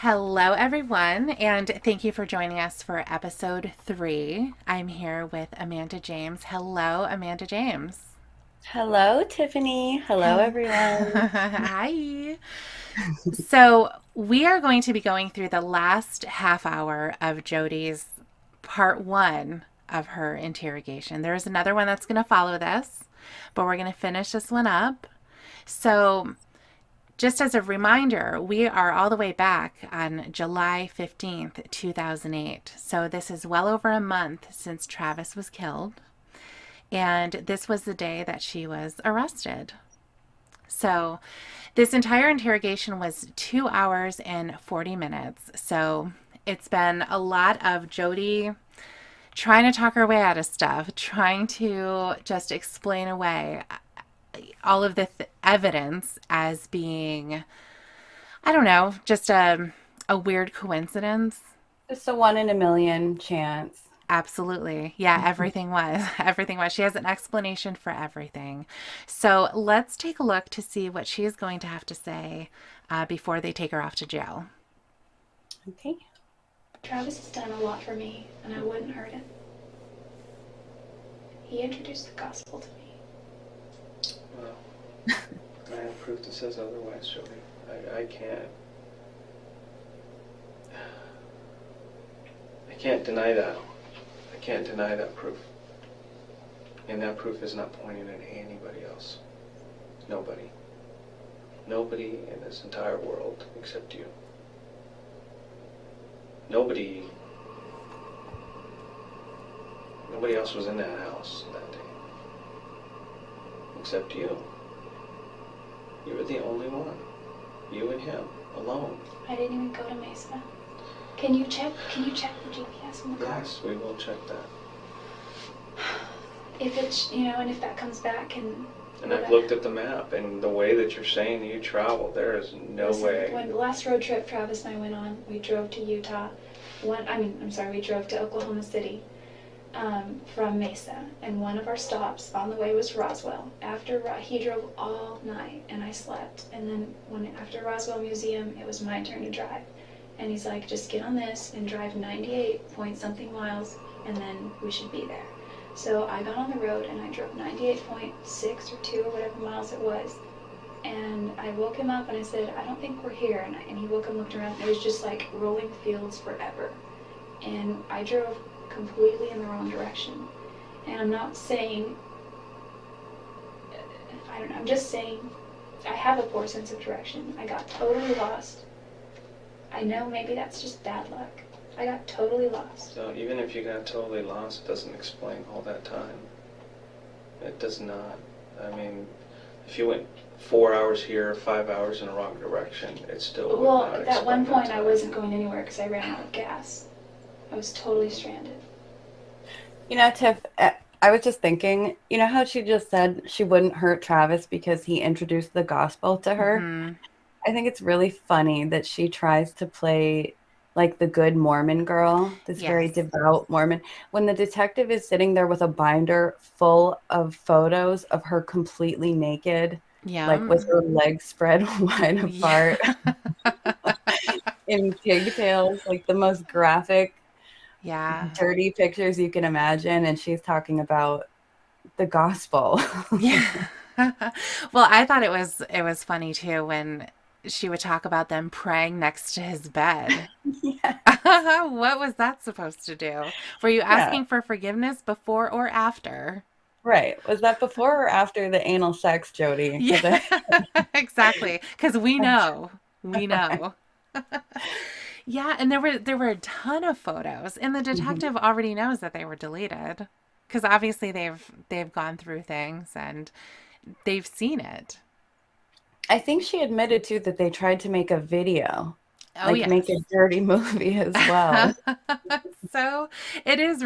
Hello, everyone, and thank you for joining us for episode 3. I'm here with Amanda James. Hello, Amanda James. Hello, Tiffany. Hello, Hello. everyone. Hi. So, we are going to be going through the last half hour of Jodi's part 1 of her interrogation. There's another one that's going to follow this, but we're going to finish this one up. So, just as a reminder, we are all the way back on July 15th, 2008. So this is well over a month since Travis was killed. And this was the day that she was arrested. So this entire interrogation was 2 hours and 40 minutes. So it's been a lot of Jodi trying to talk her way out of stuff, trying to just explain away all of the evidence as being, I don't know, just a weird coincidence. Just a one in a million chance. Absolutely. Yeah, everything was. Everything was. She has an explanation for everything. So let's take a look to see what she is going to have to say before they take her off to jail. Okay. Travis has done a lot for me, and I wouldn't hurt him. He introduced the gospel to me. Well, I have proof that says otherwise, Jodi. I can't. I can't deny that. I can't deny that proof. And that proof is not pointing at anybody else. Nobody. Nobody in this entire world except you. Nobody else was in that house that day. Except you. You were the only one. You and him, alone. I didn't even go to Mesa. Can you check the GPS in the car? Yes, we will check that. If it's, and if that comes back And I've looked at the map, and the way that you're saying you travel, there is no listen, way. when the last road trip Travis and I went on, we drove to Utah. We drove to Oklahoma City from Mesa, and one of our stops on the way was Roswell. He drove all night, and I slept. And then after Roswell Museum, it was my turn to drive. And he's like, just get on this and drive 98 point something miles, and then we should be there. So I got on the road and I drove 98.6 or 2 or whatever miles it was. And I woke him up and I said, I don't think we're here. And he woke up and looked around, and it was just like rolling fields forever. And I drove completely in the wrong direction. And I'm not saying, I don't know, I'm just saying I have a poor sense of direction. I got totally lost. I know maybe that's just bad luck. I got totally lost. So even if you got totally lost, it doesn't explain all that time. It does not. I mean, if you went 4 hours here, 5 hours in the wrong direction, it still would Well, not at explain that one point I time. wasn't going anywhere because I ran out of gas. I was totally stranded. Tiff, I was just thinking, how she just said she wouldn't hurt Travis because he introduced the gospel to her? Mm-hmm. I think it's really funny that she tries to play like the good Mormon girl, this very Yes. devout Mormon, when the detective is sitting there with a binder full of photos of her completely naked, like Yeah. with her legs spread wide Yeah. apart in pigtails, like the most graphic, Yeah. dirty pictures you can imagine. And she's talking about the gospel. Yeah. Well, I thought it was funny too when she would talk about them praying next to his bed. Yeah. What was that supposed to do? Were you Yeah. asking for forgiveness before or after? Right. Was that before or after the anal sex, Jody? Yeah, Because I, exactly. Because we know. We know. Yeah, and there were a ton of photos, and the Mhm. detective already knows that they were deleted because obviously they've gone through things and they've seen it. I think she admitted too that they tried to make a video, Oh like make yes. a dirty movie as well. So it's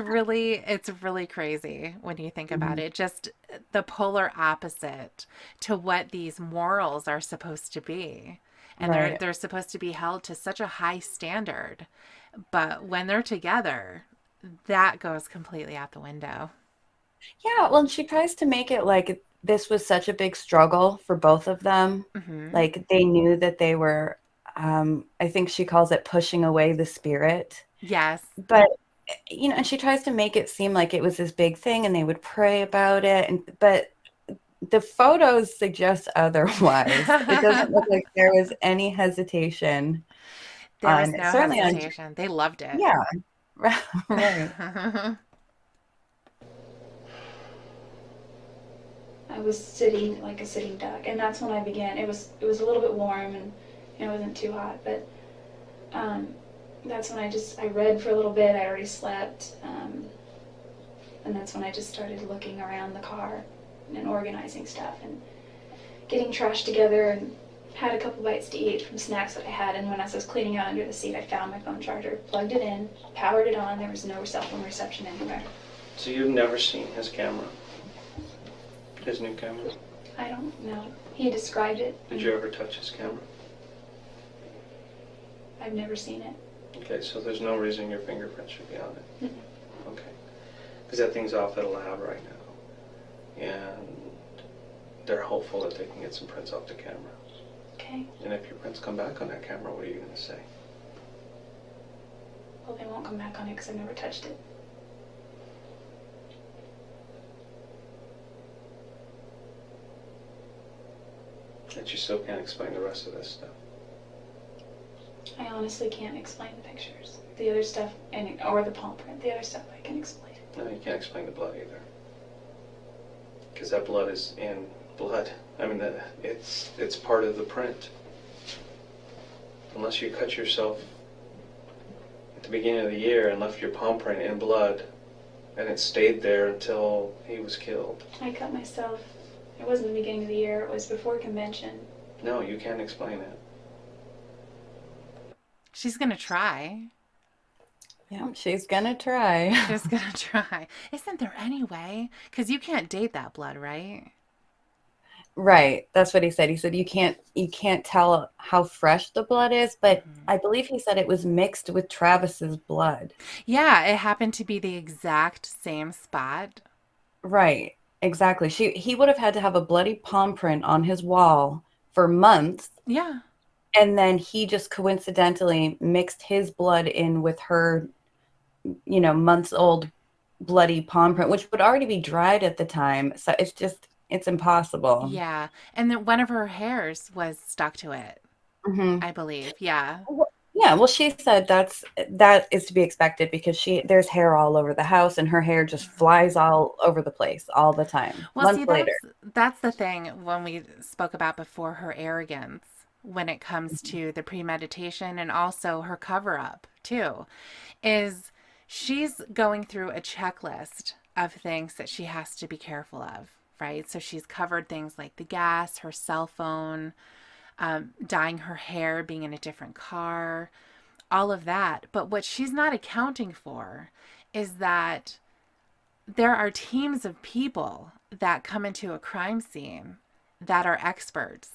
really crazy when you think about Mhm. it. Just the polar opposite to what these morals are supposed to be. And they're Right. they're supposed to be held to such a high standard. But when they're together, that goes completely out the window. Yeah, well, and she tries to make it like this was such a big struggle for both of them. Hmm. Like they knew that they were I think she calls it pushing away the spirit. Yes. But and she tries to make it seem like it was this big thing and they would pray about it, but the photos suggest otherwise. It doesn't look like there was any hesitation There was on, no certainly on, hesitation. They loved it. yeah, right. I was sitting like a sitting duck, and that's when I began. It was a little bit warm, and it wasn't too hot, but um, that's when I read for a little bit. I already slept, and that's when I just started looking around the car and organizing stuff and getting trash together, and had a couple bites to eat from snacks that I had. And when I was cleaning out under the seat, I found my phone charger, plugged it in, powered it on. There was no cell phone reception anywhere. So you've never seen his camera? His new camera? I don't know. He described it. Did you ever touch his camera? I've never seen it. Okay, so there's no reason your fingerprints should be on it. Mm-mm. Okay. Because that thing's off at a lab right now. And they're hopeful that they can get some prints off the camera. Okay. And if your prints come back on that camera, what are you going to say? Well, they won't come back on it because I've never touched it. That you still can't explain the rest of this stuff. I honestly can't explain the pictures. The other stuff, or the palm print. The other stuff I can explain. No, you can't explain the blood either. Because that blood is in blood. I mean, it's part of the print. Unless you cut yourself at the beginning of the year and left your palm print in blood, and it stayed there until he was killed. I cut myself. It wasn't the beginning of the year. It was before convention. No, you can't explain it. She's going to try. Yeah, she's gonna try. She's going to try. Isn't there any way? Because you can't date that blood, right? Right. That's what he said. He said you can't tell how fresh the blood is, but Mhm. I believe he said it was mixed with Travis's blood. Yeah, it happened to be the exact same spot. Right. Exactly. He would have had to have a bloody palm print on his wall for months, Yeah. and then he just coincidentally mixed his blood in with her, months old bloody palm print, which would already be dried at the time. So it's impossible. Yeah. And then one of her hairs was stuck to it, Hmm. I believe. Yeah. Yeah, well, she said that is to be expected because there's hair all over the house and her hair just flies all over the place all the time. Well, see, Months later. that's the thing when we spoke about before, her arrogance when it comes to the premeditation and also her cover up too, is she's going through a checklist of things that she has to be careful of, right? So she's covered things like the gas, her cell phone, dyeing her hair, being in a different car, all of that. But what she's not accounting for is that there are teams of people that come into a crime scene that are experts.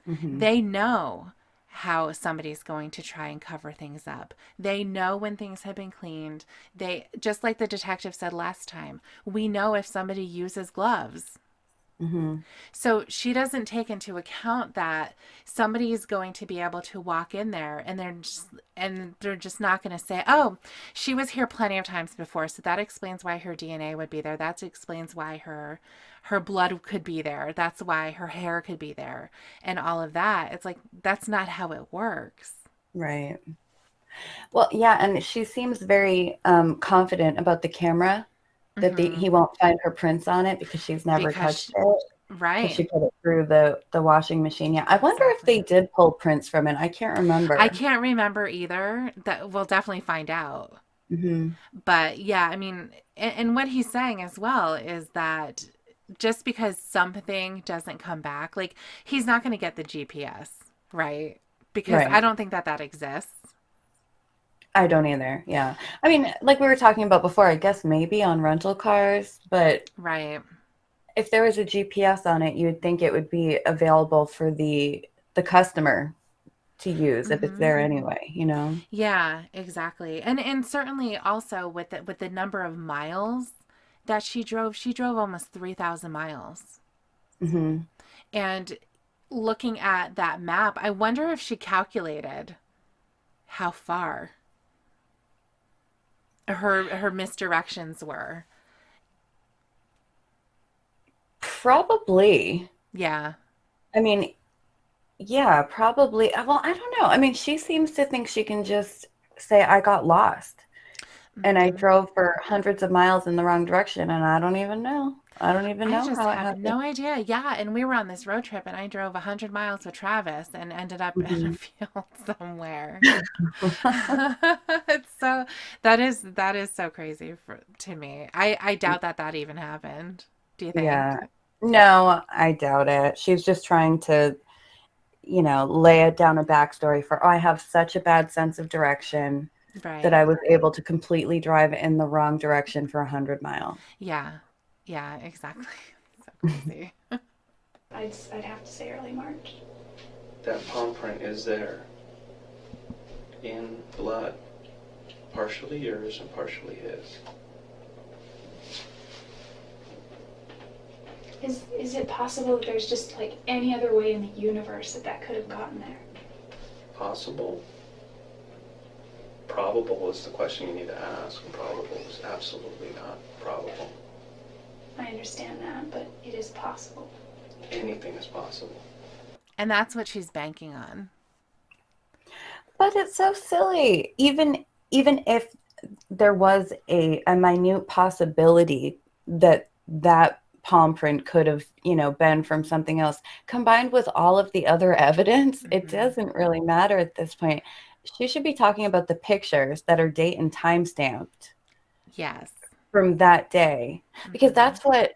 Hmm. They know how somebody's going to try and cover things up. They know when things have been cleaned. They, just like the detective said last time, we know if somebody uses gloves. Hmm. So she doesn't take into account that somebody is going to be able to walk in there and they're just not going to say, "Oh, she was here plenty of times before, so that explains why her DNA would be there. That explains why her blood could be there. That's why her hair could be there." And all of that. It's like that's not how it works. Right. Well, yeah, and she seems very confident about the camera that Mhm. he won't find her prints on it because she's never touched Because it because right. she put it through the washing machine. Yeah, I wonder if Exactly. they did pull prints from it. I can't I remember. can't remember either. That we'll definitely find out. Hmm. But yeah, I mean, and what he's saying as well is that just because something doesn't come back, like he's not going to get the GPS, right? Because I Right. don't think that that exists. I don't either. Yeah. I mean, like we were talking about before, I guess maybe on rental cars, but Right. if there was a GPS on it, you would think it would be available for the customer to use if it's Hmm. there anyway. Yeah, exactly. And certainly also with the number of miles that she drove almost 3,000 miles. Hmm. And looking at that map, I wonder if she calculated how far her misdirections were. Probably. Yeah. I mean, yeah, probably. Well, I don't know. I mean, she seems to think she can just say, I got lost and I Hmm. drove for hundreds of miles in the wrong direction, and I don't even know. I don't even I know just how it have happened. no idea. Yeah, and we were on this road trip, and I drove 100 miles with Travis and ended up in a Mhm. field somewhere. It's so that is so crazy to me. I doubt that even happened. Do you Yeah. think? No, I doubt it. She's just trying to, lay it down a backstory for, oh, I have such a bad sense of direction that Right. I was able to completely drive in the wrong direction for 100 miles. Yeah. Yeah, exactly. So crazy. I'd have to say early March. That palm print is there in blood, partially yours and partially his. Is it possible that there's just like any other way in the universe that could have gotten there? Possible. Probable is the question you need to ask, and probable is absolutely not probable. I understand that, but it is possible. Anything is possible. And that's what she's banking on. But it's so silly. Even if there was a minute possibility that that palm print could have, been from something else, combined with all of the other evidence, it Hmm. doesn't really matter at this point. She should be talking about the pictures that are date and time stamped Yes. from that day, because Hmm. that's what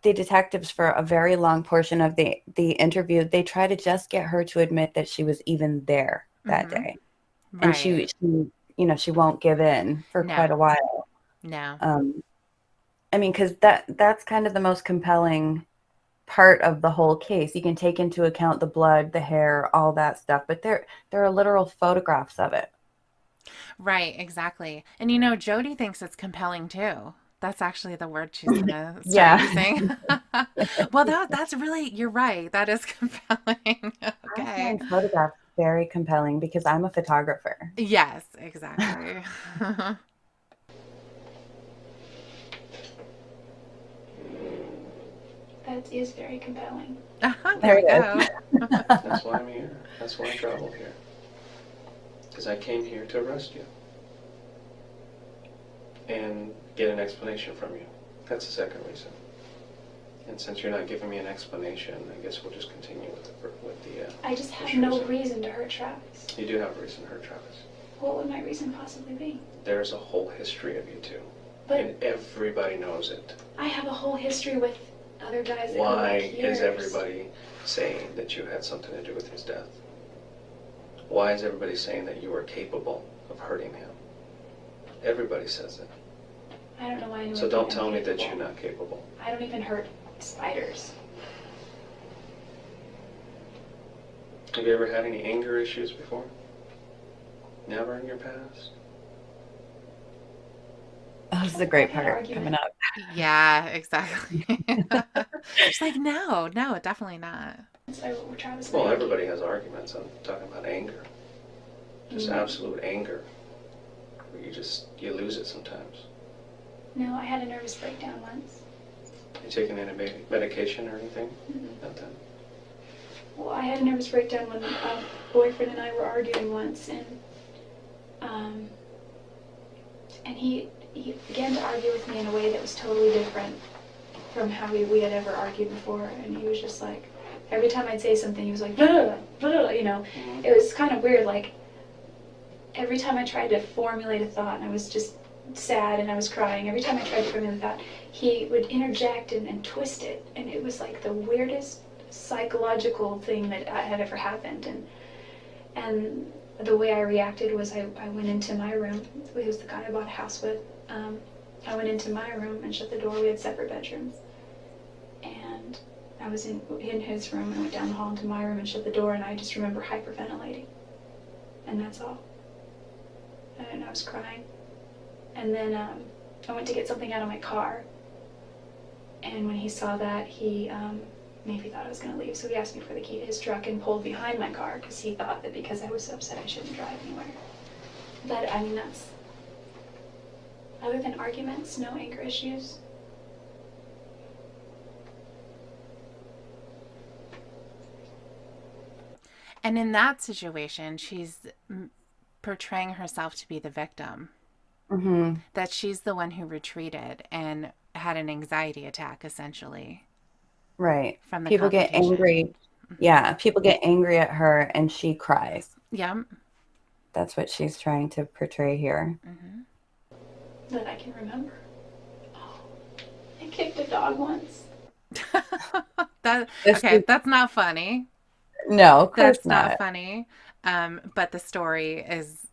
the detectives, for a very long portion of the interview, they try to just get her to admit that she was even there that Hmm. day, and Right. she won't give in for quite a No. while. No. I mean, because that's kind of the most compelling part of the whole case. You can take into account the blood, the hair, all that stuff, but there are literal photographs of it. Right, exactly. And Jodi thinks it's compelling too. That's actually the word she's gonna start Yeah, using. Well, that's really, you're right. That is compelling. I Okay. find photographs very compelling because I'm a photographer. Yes, exactly. That is very compelling. There There we it go. That's why I'm here. That's why I traveled here. Because I came here to arrest you and get an explanation from you. That's the second reason. And since you're not giving me an explanation, I guess we'll just continue with the I just have first no reason. reason to hurt Travis. You do have a reason to hurt Travis. What would my reason possibly be? There's a whole history of you two. But And everybody knows it. I have a whole history with other guys that go Why back years. is everybody saying that you had something to do with his death? Why is everybody saying that you were capable of hurting him? Everybody says it. I don't know why anyone. So don't tell me that capable. you're not capable. I don't even hurt spiders. Have you ever had any anger issues before? Never in your past? Oh, this is a great I've had part coming arguments. up. Yeah, exactly. She's like, no, no, definitely not. Travis and Well, I argue. everybody has arguments. I'm talking about anger. Just Mm. absolute anger. Where you lose it sometimes. No, I had a nervous breakdown once. You taking any medication or anything? Mm-hmm. Nothing. Well, I had a nervous breakdown when a boyfriend and I were arguing once, um, and he began to argue with me in a way that was totally different from how we had ever argued before. And he was just like, every time I'd say something, he was like, blah, blah, Mm-hmm. It was kind of weird. Like every time I tried to formulate a thought, and I was just sad and I was crying. Every time I tried to formulate a thought, he would interject and twist it, and it was like the weirdest psychological thing that had ever happened. And the way I reacted was I went into my room. He was the guy I bought a house with. I went into my room and shut the door. We had separate bedrooms. And I was in his room and went down the hall into my room and shut the door, and I just remember hyperventilating. And that's all. And I was crying. And then I went to get something out of my car. And when he saw that, he maybe thought I was going to leave, so he asked me for the key to his truck and pulled behind my car because he thought that because I was so upset I shouldn't drive anywhere. But I mean, that's, other than arguments, no anger issues. And in that situation, she's portraying herself to be the victim, Hmm. that she's the one who retreated and had an anxiety attack, essentially, Right. from the People get confrontation. angry. Yeah, people get angry at her and she cries. Yeah. That's what she's trying to portray here. That I can remember. Oh, I kicked a dog once. That This okay, is, that's not funny. no, of course That's not not. funny. But the story is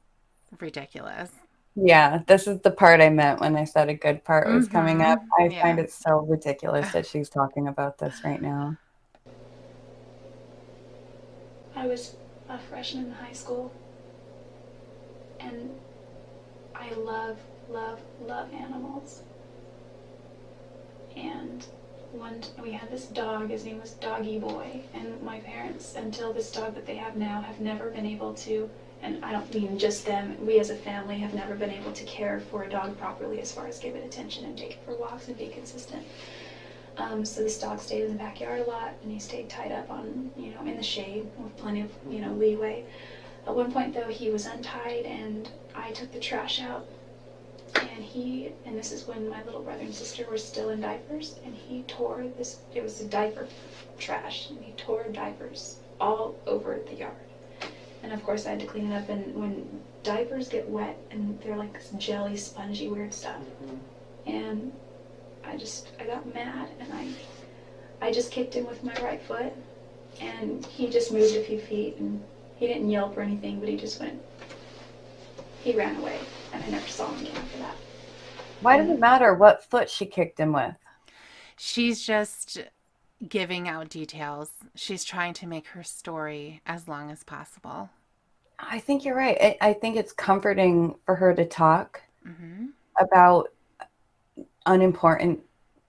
ridiculous. Yeah, this is the part I meant when I said a good part was coming up. I find Yeah. it so ridiculous that she's talking about this right now. I was a freshman in high school, and I love, love, love animals. And we had this dog. His name was Doggy Boy, and my parents, until this dog that they have now, have never been able to. And I don't mean just them. We as a family have never been able to care for a dog properly, as far as give it attention and take it for walks and be consistent. So this dog stayed in the backyard a lot, and he stayed tied up on, in the shade with plenty of, leeway. At one point, though, he was untied, and I took the trash out, and this is when my little brother and sister were still in diapers, and he tore this, it was a diaper trash, and he tore diapers all over the yard. And of course I had to clean it up, and when diapers get wet, and they're like this jelly, spongy, weird stuff, and I got mad, and I just kicked him with my right foot, and he just moved a few feet, and he didn't yelp or anything, but he ran away, and I never saw him again after that. Why does it matter what foot she kicked him with? She's just giving out details. She's trying to make her story as long as possible. I think you're right. I think it's comforting for her to talk Hmm. about unimportant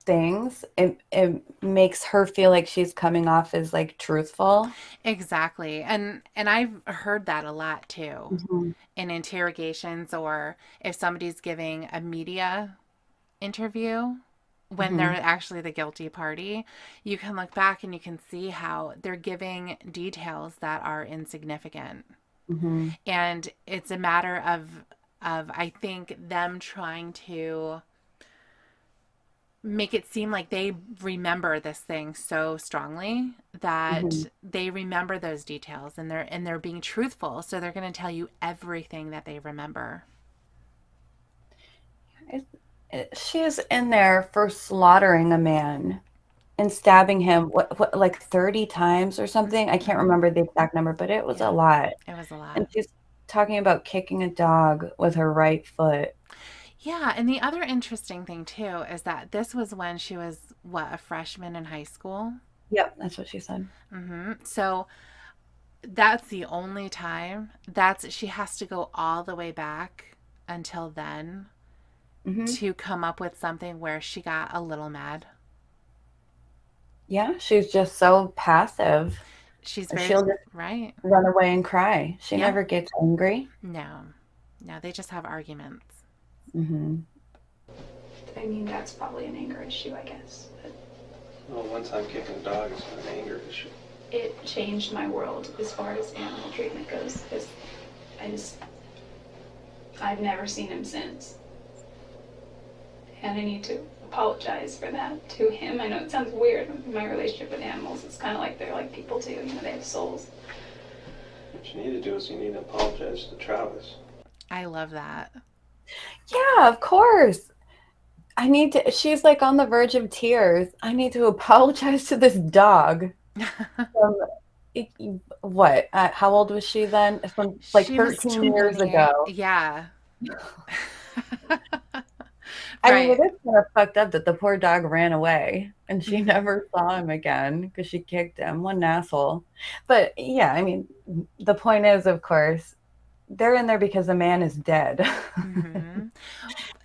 things. It makes her feel like she's coming off as like truthful. Exactly. And I've heard that a lot too Hmm. in interrogations, or if somebody's giving a media interview when they're Hmm. actually the guilty party, you can look back and you can see how they're giving details that are insignificant. Hmm. And it's a matter of I think them trying to make it seem like they remember this thing so strongly Hmm. that they remember those details, and they're being truthful, so they're going to tell you everything that they remember. She is in there for slaughtering a man and stabbing him, what, like 30 times or something? I can't Mm-hmm. remember the exact number, but it was a Yeah, lot. it was a And lot. she's talking about kicking a dog with her right foot. Yeah, and the other interesting thing too is that this was when she was what, a freshman in high school. Yep, that's what she said. So that's the only time that's she has to go all the way back until then Hmm. to come up with something where she got a little mad. Yeah, she's just so passive. She's very She'll just right. run away and cry. She Yeah. never gets angry. No. No, they just have arguments. Hmm. I mean, that's probably an anger issue, I guess. But Well, one time kicking a dog is not an anger issue. it changed my world as far as animal treatment goes, because I just, I've never seen him since. And I need to apologize for that to him. I know it sounds weird, my relationship with animals. It's kind of like they're like people too, they have souls. What you need to do is you need to apologize to Travis. I love that. Yeah, of course. I need to, she's like on the verge of tears. I need to apologize to this dog. From, what? How old was she then? From like She was 13 years 20. ago. Yeah. I mean, it Right. is kind of fucked up that the poor dog ran away and she Hmm. never saw him again because she kicked him. What an asshole. But yeah, I mean, the point is, of course, they're in there because the man is dead. Hmm.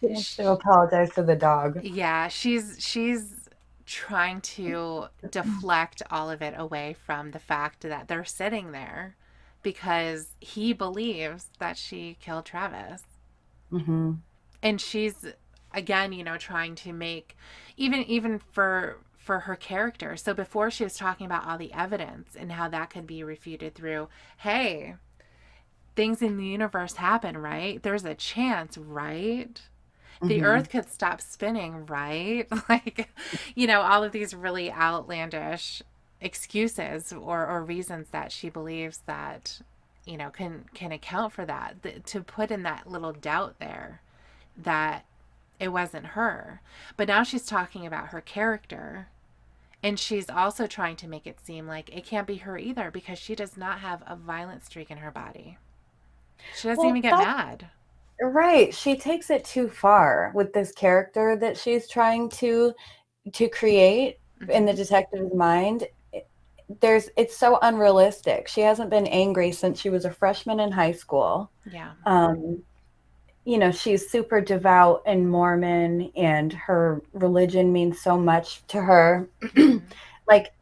She wants to apologize to the dog. Yeah, she's trying to deflect all of it away from the fact that they're sitting there because he believes that she killed Travis. Hmm. And she's again, trying to make even for her character. So before she was talking about all the evidence and how that could be refuted through, hey, things in the universe happen, right? There's a chance, right? The Hmm. earth could stop spinning, right? Like, all of these really outlandish excuses or reasons that she believes that, can account for that. To put in that little doubt there that it wasn't her. But now she's talking about her character. And she's also trying to make it seem like it can't be her either because she does not have a violent streak in her body. She doesn't even Well, get that's mad. right. She takes it too far with this character that she's trying to create in the Hmm. detective's mind. It's so unrealistic. She hasn't been angry since she was a freshman in high school. Yeah. Um, she's super devout and Mormon, and her religion means so much to her. Hmm. Like,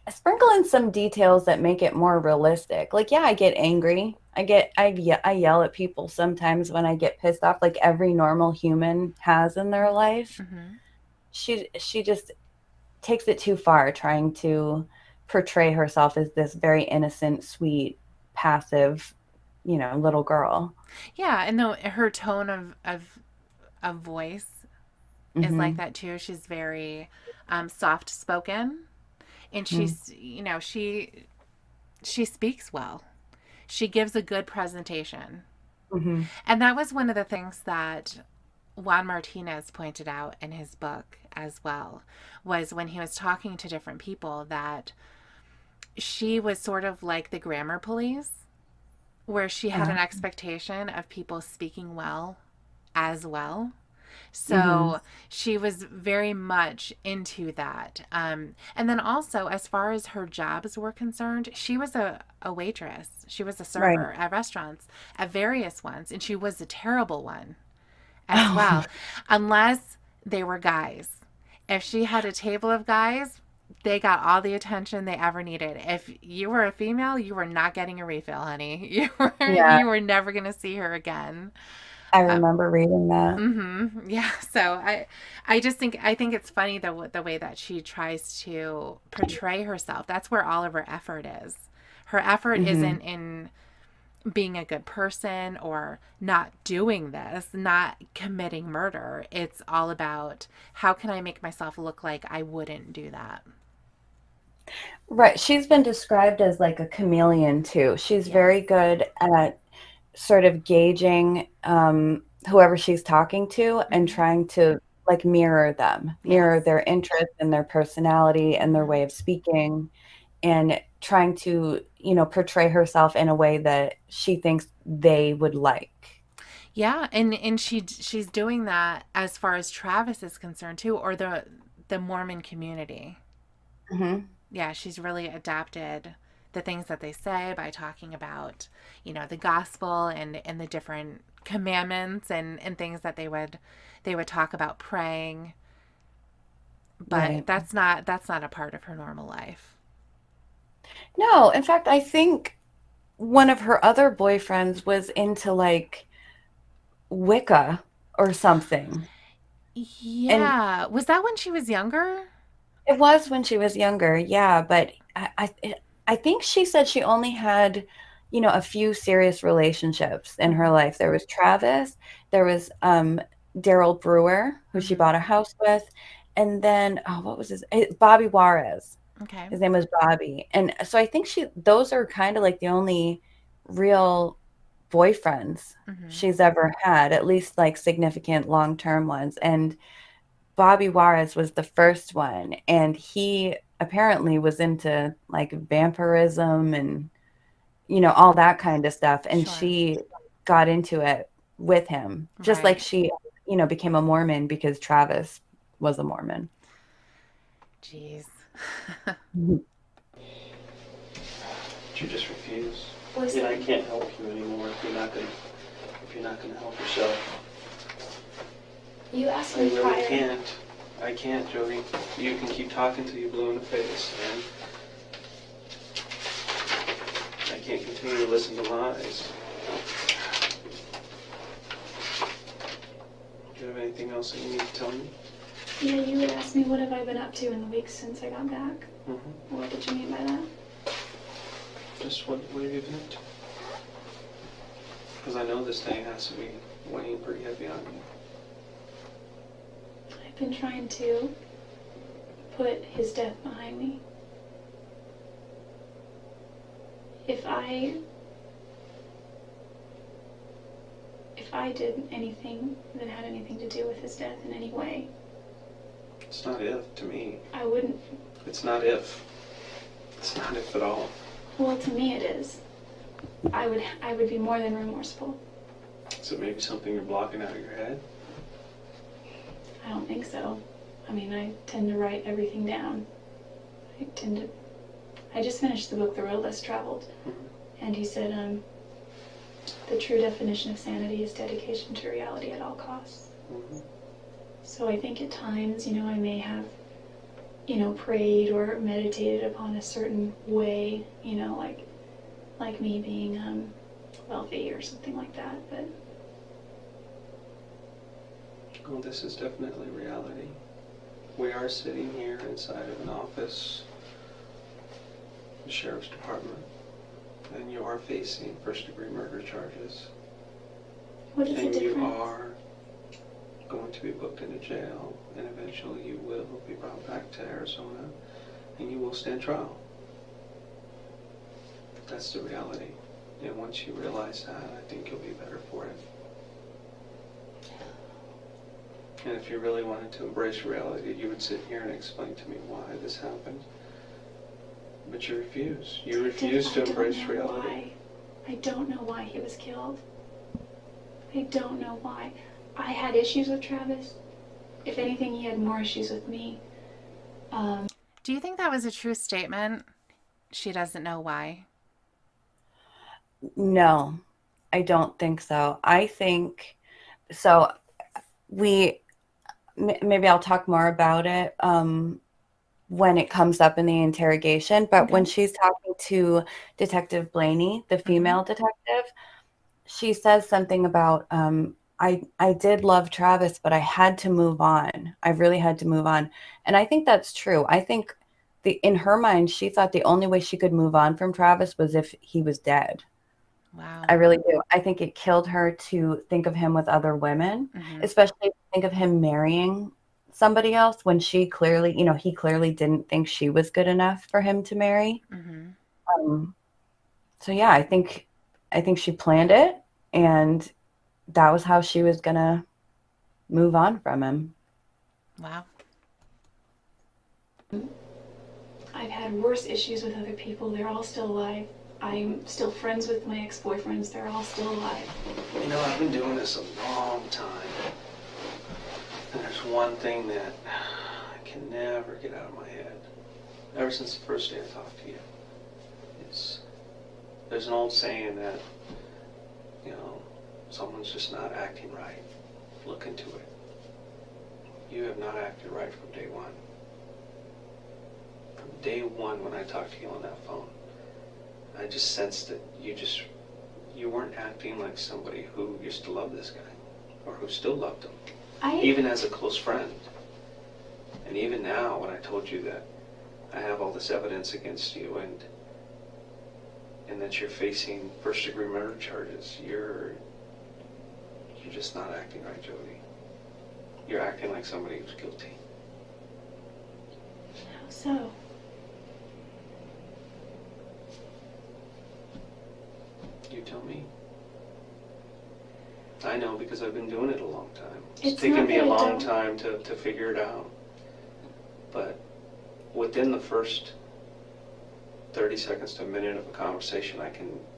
sprinkle in some details that make it more realistic. Like, yeah, I get angry. I yell at people sometimes when I get pissed off, like every normal human has in their life. Hmm. She just takes it too far, trying to portray herself as this very innocent, sweet, passive, little girl. Yeah. And her tone of voice is like Hmm. that too. She's very soft spoken. And Hmm. she speaks well. She gives a good presentation. Hmm. And that was one of the things that Juan Martinez pointed out in his book as well, was when he was talking to different people that she was sort of like the grammar police, where she had an expectation of people speaking well as well. Hmm. So she was very much into that. And then also, as far as her jobs were concerned, she was a waitress. She was a Right. server at restaurants, at various ones, and she was a terrible one as Oh, well, unless they were guys. If she had a table of guys, they got all the attention they ever needed. If you were a female, you were not getting a refill, honey. yeah, You were never going to see her again. I Um, remember reading that. Yeah. So I think it's funny the way that she tries to portray herself. That's where all of her effort is. Her effort Hmm. isn't in being a good person or not doing this, not committing murder. It's all about how can I make myself look like I wouldn't do that. Right. She's been described as like a chameleon too. She's Yes. very good at sort of gauging whoever she's talking to and Hmm. trying to like mirror Yes. their interest and their personality and their way Hmm. of speaking, and trying to, portray herself in a way that she thinks they would like. Yeah, and she's doing that as far as Travis is concerned too, or the Mormon community. Hmm. Yeah, she's really adapted the things that they say by talking about, the gospel and the different commandments and things that they would talk about praying, but Right. that's not a part of her normal life. No, in fact, I think one of her other boyfriends was into like Wicca or something. And Yeah, was that when she was younger? it was when she was younger, yeah, but I think she said she only had, a few serious relationships in her Hmm. life. There was Travis, there was Daryl Brewer, who she Hmm. bought a house with, and then what was Bobby Juarez. Okay. His name was Bobby. And so I think those are kind of like the only real boyfriends Hmm. she's ever had, at least like significant long-term ones. And Bobby Juarez was the first one, and he apparently was into like vampirism and all that kind of stuff. And Sure. she got into it with him, just like Right. she, became a Mormon because Travis was a Mormon. Jeez. Mhm. But you just refuse. Listen, I can't help you anymore if you're not gonna help yourself. you asked I me really prior. can't. I can't, Jodi. You can keep talking till you're blue in the face, and I can't continue to listen to lies. Do you have anything else that you need to tell me? Yeah, you would ask me what have I been up to in the weeks since I got back. Mm-hmm. What did you mean by that? Just what have you been up to? Because I know this thing has to be weighing pretty heavy on you. I've been trying to put his death behind me. If I did anything that had anything to do with his death in any way, It's not if, to me. I wouldn't. It's not if. It's not if at all. Well, to me it is. I would be more than remorseful. Is it maybe something you're blocking out of your head? I don't think so. I mean, I tend to write everything down. I just finished the book The Road Less Traveled, and he said, the true definition of sanity is dedication to reality at all costs. Mm-hmm. So I think at times, I may have, prayed or meditated upon a certain way, like me being wealthy or something like that, but... Well, this is definitely reality. We are sitting here inside of an office, the sheriff's department, and you are facing first-degree murder charges. What is the And you difference? are going to be booked into jail, and eventually you will be brought back to Arizona, and you will stand trial. That's the reality. And once you realize that, I think you'll be better for it. And if you really wanted to embrace reality, you would sit here and explain to me why this happened. But you refuse. You refuse to embrace reality. Why. I don't know why he was killed. I don't know why. I had issues with Travis. If anything, he had more issues with me. Do you think that was a true statement? She doesn't know why. No, I don't think so. I think so. Maybe I'll talk more about it when it comes up in the interrogation. But Okay. when she's talking to Detective Blaney, the female detective, she says something about I did love Travis, but I had to move on. I really had to move on, and I think that's true. I think in her mind, she thought the only way she could move on from Travis was if he was dead. Wow. I really do. I think it killed her to think of him with other women, especially to think of him marrying somebody else when she clearly, he clearly didn't think she was good enough for him to marry. So yeah, I think she planned it, and that was how she was gonna move on from him. Wow. I've had worse issues with other people. They're all still alive. I'm still friends with my ex-boyfriends. They're all still alive. I've been doing this a long time. And there's one thing that I can never get out of my head. Ever since the first day I talked to you. There's an old saying that, someone's just not acting right. Look into it. You have not acted right from day one. From day one when I talked to you on that phone, I just sensed that you weren't acting like somebody who used to love this guy, or who still loved him, even as a close friend. And even now, when I told you that I have all this evidence against you, and that you're facing first-degree murder charges, you're just not acting right, Jodi. You're acting like somebody who's guilty. How so? You tell me. I know because I've been doing it a long time. It's taken not me a that I long don't. time to figure it out. But within the first 30 seconds to a minute of a conversation,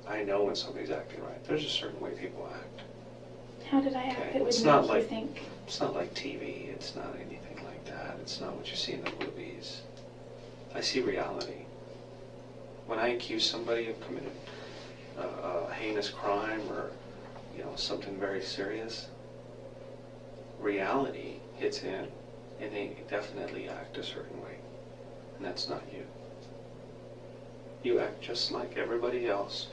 I know when somebody's acting right. There's a certain way people act. How did I act Okay. that would It's make not you like think? It's not like TV. It's not anything like that. It's not what you see in the movies. I see reality. When I accuse somebody of committing a heinous crime or something very serious, reality hits in and they definitely act a certain way, and that's not you. You act just like everybody else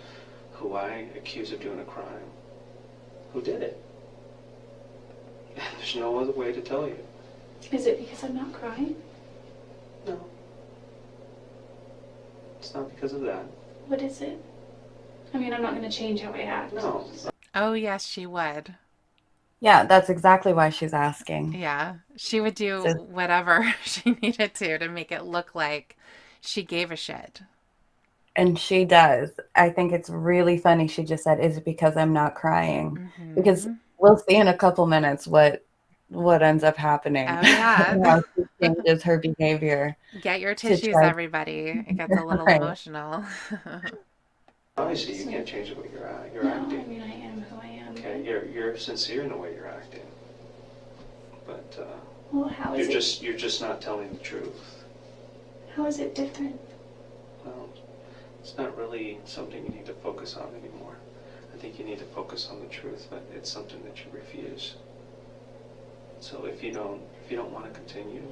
who I accuse of doing a crime, who did it. And there's no other way to tell you. Is it because I'm not crying? No. It's not because of that. What is it? I mean, I'm not going to change how I act. No. Oh, yes, she would. Yeah, that's exactly why she's asking. Yeah. She would do So, whatever she needed to make it look like she gave a shit. and she does. I think it's really funny. She just said, "Is it because I'm not crying?" Because Mm-hmm. we'll see in a couple minutes what ends up happening. Oh, yeah. How she changes her behavior Get your to tissues, try. everybody. It gets a little Right. emotional. Obviously, you can't change the way you're No, I acting. mean, I am who I am. Okay, you're sincere in the way you're acting, but Well, how is you're just not telling the truth. how is it different? Well, it's not really something you need to focus on anymore. I think you need to focus on the truth, but it's something that you refuse. So if you don't want to continue,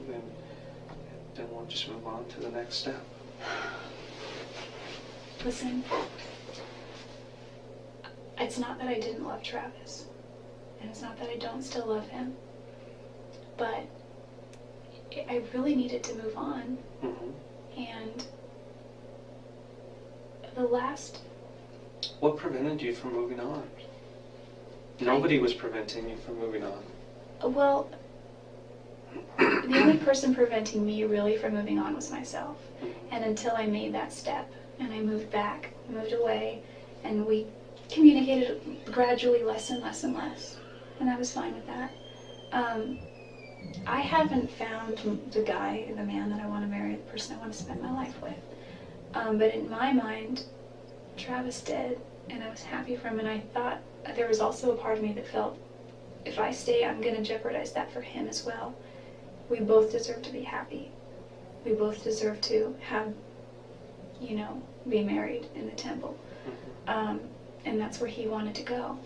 then we'll just move on to the next step. Listen, it's not that I didn't love Travis, and it's not that I don't still love him, but I really needed to move on, Mm-hmm. and the last, What prevented you from moving on? Nobody was preventing you from moving on. well, the only person preventing me really from moving on was myself. And until I made that step and I moved back, moved away, and we communicated gradually less and less and less, and I was fine with that. I haven't found the guy, the man that I want to marry, the person I want to spend my life with. But in my mind, Travis did, and I was happy for him, and I thought there was also a part of me that felt if I stay, I'm going to jeopardize that for him as well. We both deserve to be happy. We both deserve to have, be married in the temple. And that's where he wanted to go.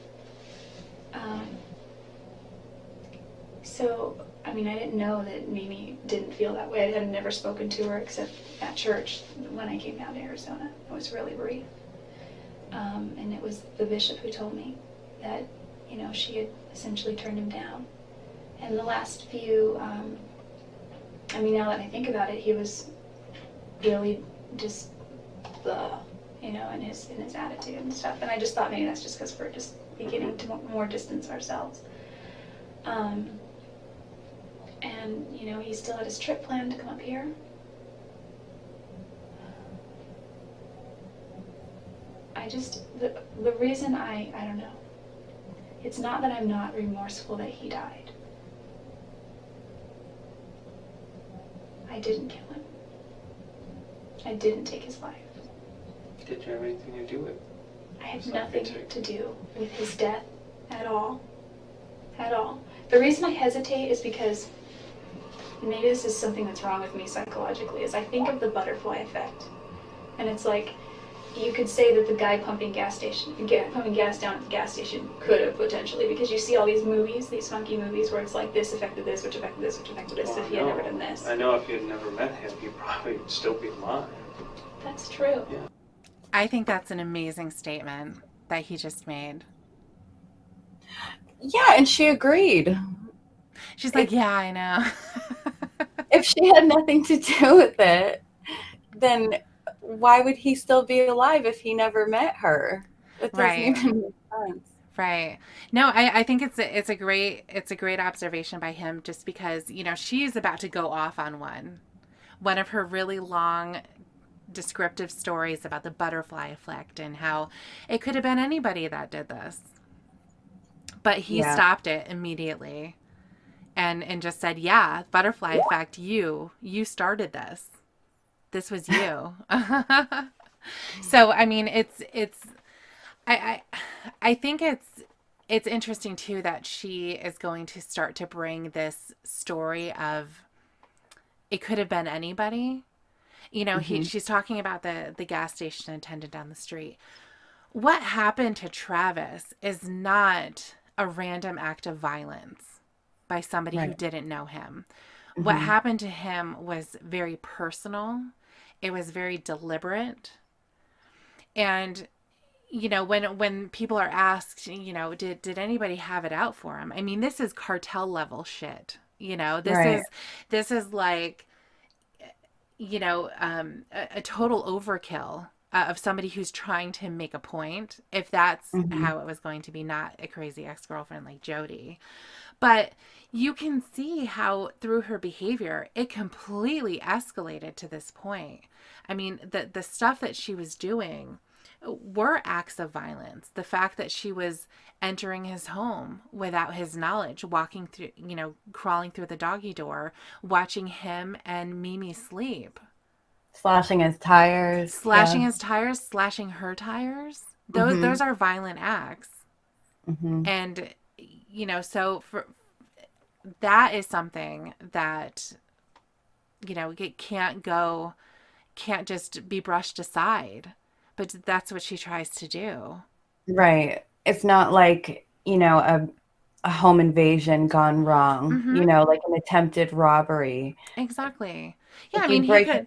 So, I mean, I didn't know that Mimi didn't feel that way. I had never spoken to her except at church when I came down to Arizona. It was really brief. And it was the bishop who told me that, she had essentially turned him down. And the last few, now that I think about it, he was really just in his attitude and stuff. And I just thought maybe that's just because we're just beginning to more distance ourselves. And he still had his trip planned to come up here. The reason I don't know. It's not that I'm not remorseful that he died. I didn't kill him. I didn't take his life. Did you have anything to do with it? I had It's not nothing your to do with his death at all. At all. The reason I hesitate is because maybe this is something that's wrong with me psychologically, is I think of the butterfly effect. And it's like, you could say that the guy pumping gas down at the gas station could have potentially, because you see all these movies, these funky movies where it's like this affected this, which affected this, which affected this, if he had never done this. I know if you had never met him, you'd probably still be alive. That's true. Yeah. I think that's an amazing statement that he just made. Yeah, and she agreed. She's like, yeah, I know. If she had nothing to do with it, then why would he still be alive if he never met her? It doesn't Right. even make sense. Right. No, I think it's a great observation by him, just because, she's about to go off on one of her really long descriptive stories about the butterfly effect and how it could have been anybody that did this. But he stopped it immediately and just said, yeah, butterfly effect, you started this. This was you. So, I mean, I think it's interesting too that she is going to start to bring this story of it could have been anybody. She's talking about the gas station attendant down the street. What happened to Travis is not a random act of violence by somebody who didn't know him. What Hmm. happened to him was very personal, it was very deliberate. And when people are asked, did anybody have it out for him? I mean, this is cartel level shit. This Right. is like, a total overkill of somebody who's trying to make a point. If that's Hmm. how it was going to be, not a crazy ex girlfriend like Jodi. But you can see how through her behavior, it completely escalated to this point. I mean, the stuff that she was doing were acts of violence. The fact that she was entering his home without his knowledge, walking through, crawling through the doggy door, watching him and Mimi sleep, Slashing his tires. slashing Yeah. his tires, slashing her tires. Those Hmm. are violent acts. Hmm. And so for that is something that it can't just be brushed aside, but that's what she tries to do. Right. It's not like, a home invasion gone wrong, Mm-hmm. like an attempted robbery. Exactly. Yeah, I Like you mean, he break could,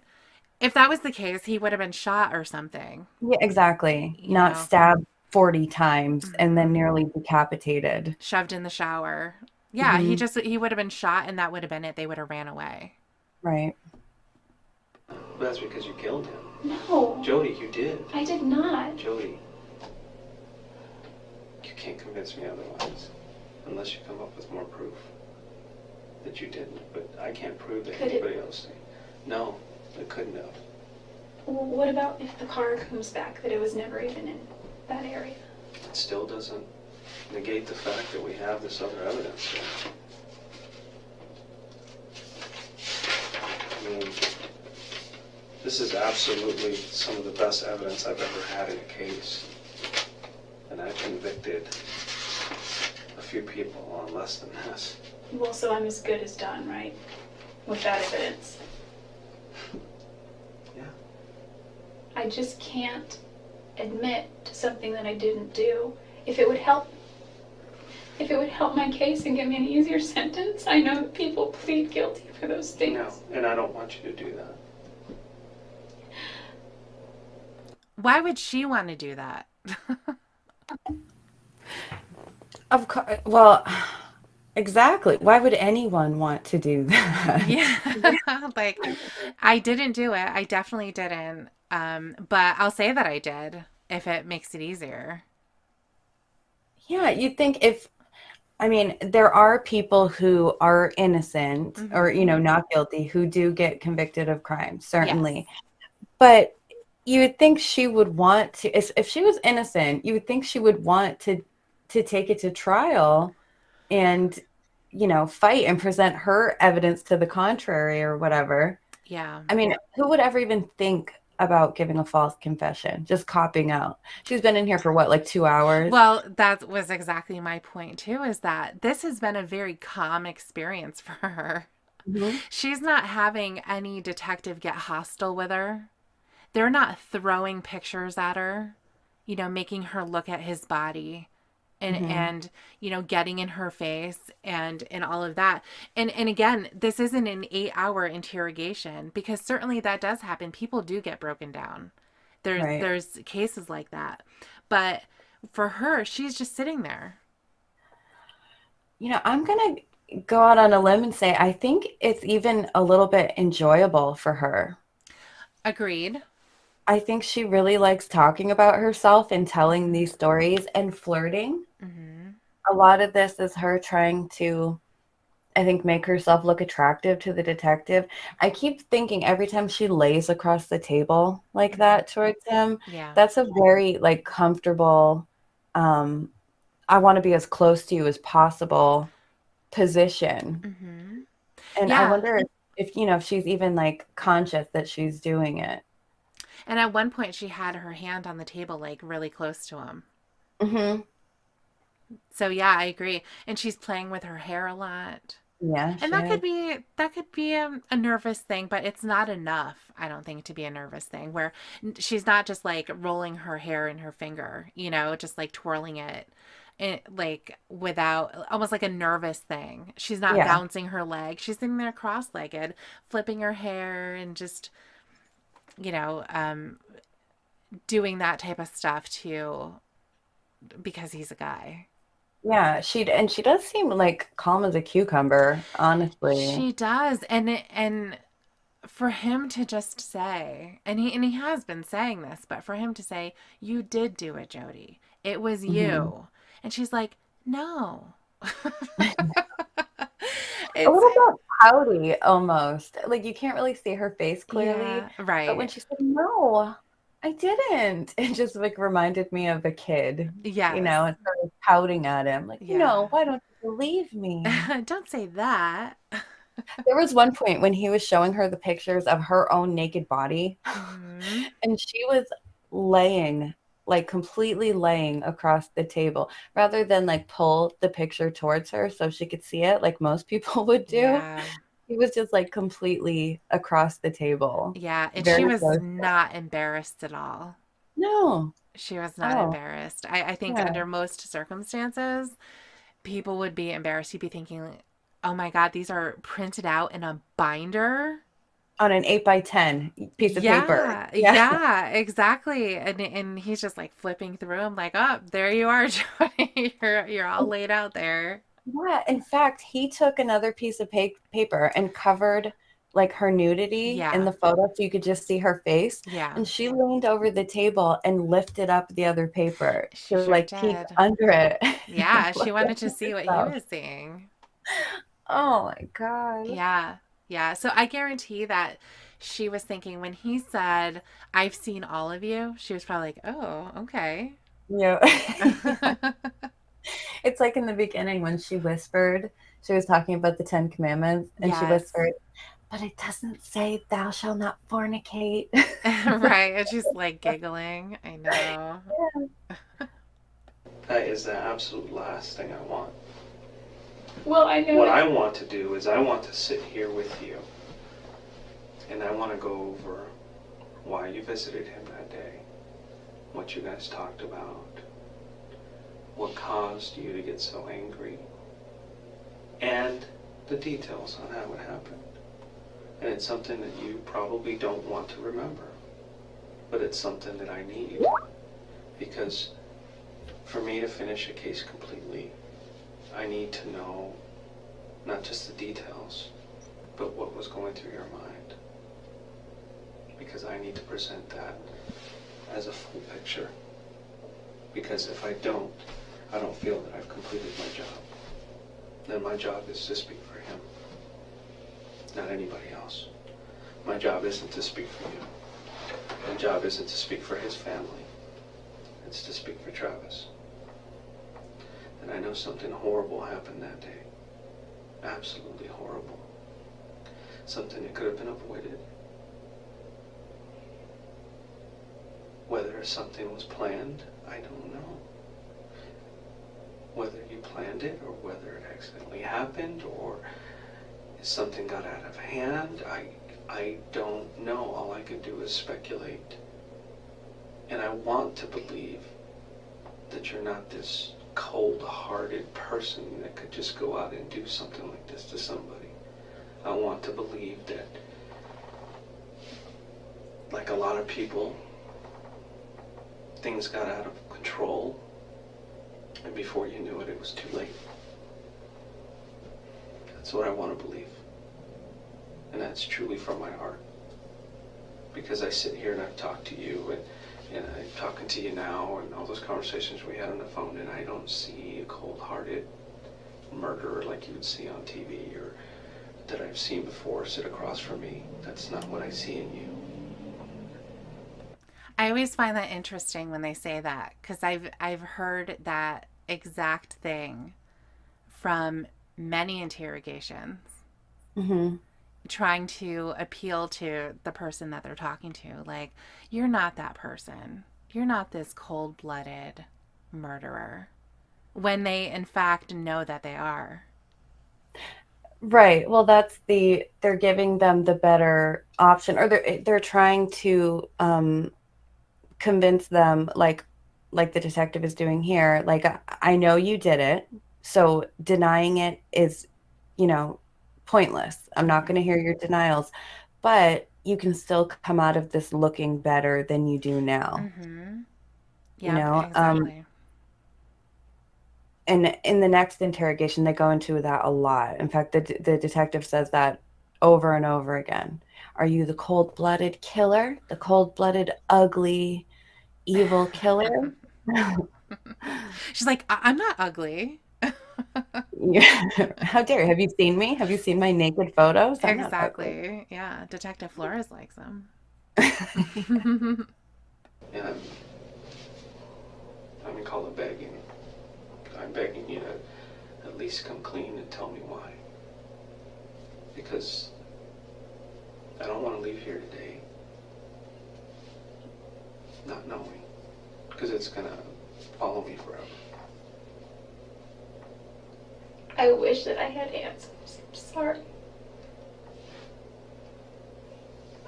if that was the case, he would have been shot or something. Yeah, exactly. you Not know stabbed 40 times and then mm-hmm. nearly decapitated. Shoved in the shower. Yeah, Hmm. he would have been shot, and that would have been it. They would have ran away. Right. But that's because you killed him. No, Jodi, you did. I did not. Jodi, you can't convince me otherwise. Unless you come up with more proof that you didn't. But I can't prove that Could it? anybody else did. No, it couldn't have. Well, what about if the car comes back that it was never even in that area? It still doesn't negate the fact that we have this other evidence. I mean, this is absolutely some of the best evidence I've ever had in a case. And I've convicted a few people on less than this. Well, so I'm as good as done, right? With that evidence. Yeah. I just can't admit to something that I didn't do. If it would help my case and give me an easier sentence, I know that people plead guilty for those things. No, and I don't want you to do that. Why would she want to do that? Of course. Well, exactly. Why would anyone want to do that? Yeah. Like, I didn't do it. I definitely didn't. But I'll say that I did if it makes it easier. Yeah, you'd think I mean, there are people who are innocent or, Mm-hmm. not guilty who do get convicted of crimes, Yes. certainly. But you would think she would want to, if she was innocent, you would think she would want to take it to trial and, fight and present her evidence to the contrary or whatever. Yeah. I mean, who would ever even think about giving a false confession, just copping out? She's been in here for what, like 2 hours? Well, that was exactly my point too, is that this has been a very calm experience for her. Hmm. She's not having any detective get hostile with her. They're not throwing pictures at her, making her look at his body Hmm. and getting in her face and all of that. And again, this isn't an 8-hour interrogation, because certainly that does happen. People do get broken down. Right. There's cases like that. But for her, she's just sitting there. I'm going to go out on a limb and say I think it's even a little bit enjoyable for her. Agreed. I think she really likes talking about herself and telling Mhm. these stories and flirting. Mhm. A lot of this is her trying to, I think, make herself look attractive to the detective. I keep thinking every time she lays across the table like Mhm. that towards him, Yeah. that's a very like comfortable, um, I want to be as close to you as possible position. Mhm. And I Yeah. wonder if she's even like conscious that she's doing it. And at one point she had her hand on the table, like really close to him. Hmm. So yeah, I agree. And she's playing with her hair a lot. Yeah, And she that is. could be a nervous thing, but it's not enough, I don't think, to be a nervous thing, where she's not just like rolling her hair in her finger, just like twirling it. like without, almost like a nervous thing. She's not Yeah. bouncing her leg. She's sitting there cross-legged, flipping her hair and just, you know, doing that type of stuff too because he's a guy. Yeah, she does seem like calm as a cucumber, honestly. She does. And for him to just say, and he has been saying this, but for him to say, "You did do it, Jodi. It was Hmm. you." And she's like, "No." A It's little bit pouty almost. Like you can't really see her face clearly, yeah, but when right. she said, "No, I didn't," it just like reminded me of a kid, Yes. and sort of pouting at him, like, Yeah. "No, why don't you believe me?" Don't say that. There was one point when he was showing her the pictures of her own naked body, Hmm. and she was laying, like completely laying across the table rather than like pull the picture towards her so she could see it like most people would do. Yeah. He was just like completely across the table, Yeah. And she very was close. not embarrassed at all. No. She was not Oh, embarrassed. I think yeah. under most circumstances, people would be embarrassed. You'd be thinking, oh my God, these are printed out in a binder. On an 8 by 10 piece of paper. Yeah, Yeah. yeah, exactly. And he's just like flipping through. I'm like, oh, there you are, Jodi. You're all laid out there. Yeah. In fact, he took another piece of paper and covered like her nudity in Yeah, the photo so you could just see her face. yeah, And she leaned over the table and lifted up the other paper she to sure like peek did. under it and Yeah, she look wanted to at see what he herself. was seeing. Oh my God. Yeah, yeah. So I guarantee that she was thinking when he said, I've seen all of you, she was probably like, oh, okay. Yeah. Yeah. It's like in the beginning when she was talking about the Ten Commandments, and she Yes. whispered, but it doesn't say thou shalt not fornicate. Right. And she's like giggling. I know. That is the absolute last thing I want. Well, I know What I it's want to do is I want to sit here with you and I want to go over why you visited him that day, what you guys talked about, what caused you to get so angry, and the details on how it happened. And it's something that you probably don't want to remember, but it's something that I need because for me to finish a case completely, I need to know not just the details, but what was going through your mind. Because I need to present that as a full picture. Because if I don't feel that I've completed my job. Then my job is to speak for him, not anybody else. My job isn't to speak for you. My job isn't to speak for his family. It's to speak for Travis. And I know something horrible happened that day. Absolutely horrible. Something that could have been avoided. Whether something was planned, I don't know. Whether you planned it or whether it accidentally happened or something got out of hand, I don't know. All I can do is speculate. And I want to believe that you're not this cold-hearted person that could just go out and do something like this to somebody. I want to believe that, like a lot of people, things got out of control, and before you knew it, it was too late. That's what I want to believe. And that's truly from my heart. Because I sit here and I've talked to you, and I'm talking to you now, and all those conversations we had on the phone, and I don't see a cold-hearted murderer like you would see on TV or that I've seen before sit across from me. That's not what I see in you. I always find that interesting when they say that because I've heard that exact thing from many interrogations, Hmm. trying to appeal to the person that they're talking to. Like, you're not that person. You're not this cold blooded murderer. When they, in fact, know that they are. Right. Well, they're giving them the better option, or they're trying to convince them, like like the detective is doing here, like I know you did it, so denying it is, you know, pointless. I'm not going to hear your denials, but you can still come out of this looking better than you do now, Mm-hmm. you Yep, know? exactly. And in the next interrogation, they go into that a lot. In fact, the detective says that over and over again. Are you the cold-blooded killer? The cold-blooded, ugly, evil killer? She's like, I'm not ugly. Yeah. How dare you? Have you seen me? Have you seen my naked photos? I'm not ugly. Exactly. Yeah, Detective Flores likes him. And I'm gonna call it begging. I'm begging you to at least come clean and tell me why. Because I don't want to leave here today not knowing. Because it's gonna follow me forever. I wish that I had answers. I'm sorry.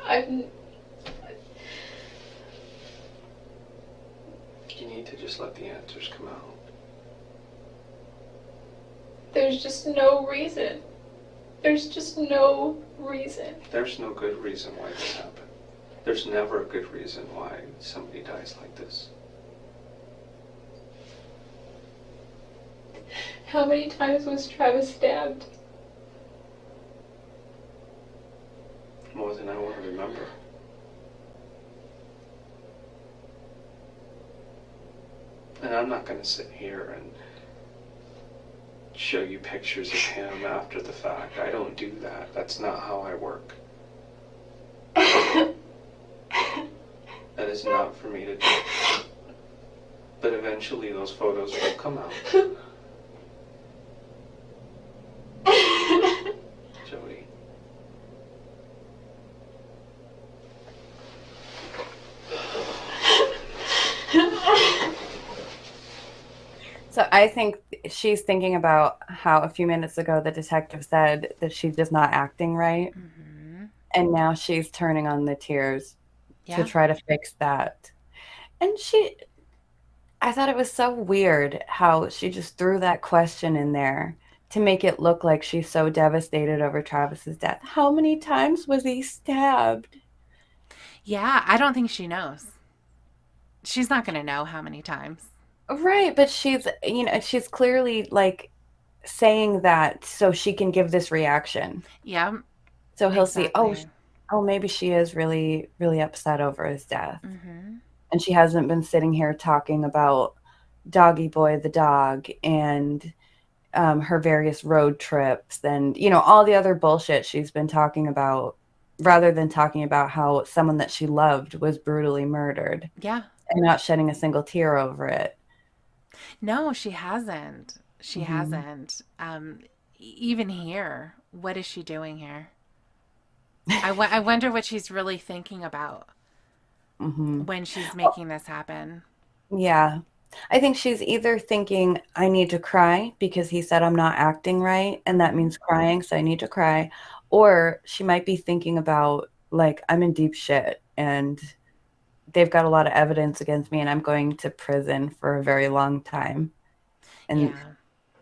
I'm. You need to just let the answers come out. There's just no reason. There's just no reason. There's no good reason why this happened. There's never a good reason why somebody dies like this. How many times was Travis stabbed? More than I want to remember. And I'm not going to sit here and show you pictures of him after the fact. I don't do that. That's not how I work. That is not for me to do. But eventually those photos will come out. Jodi. So I think she's thinking about how a few minutes ago the detective said that she's just not acting right. Mm-hmm. And now she's turning on the tears to Yeah. try to fix that. And I thought it was so weird how she just threw that question in there to make it look like she's so devastated over Travis's death. How many times was he stabbed? Yeah, I don't think she knows. She's not going to know how many times. Right, but she's clearly like saying that so she can give this reaction. Yeah, So he'll see, oh, exactly. oh, maybe she is really, really upset over his death. Mm-hmm. And she hasn't been sitting here talking about Doggy Boy the dog and her various road trips and, all the other bullshit she's been talking about rather than talking about how someone that she loved was brutally murdered Yeah. and not shedding a single tear over it. No, she hasn't. She Hmm. hasn't. Even here, what is she doing here? I wonder what she's really thinking about Hmm. when she's making this happen. Yeah. I think she's either thinking, I need to cry because he said I'm not acting right, and that Mm-hmm. means crying, so I need to cry. Or she might be thinking about, like, I'm in deep shit and they've got a lot of evidence against me and I'm going to prison for a very long time. And,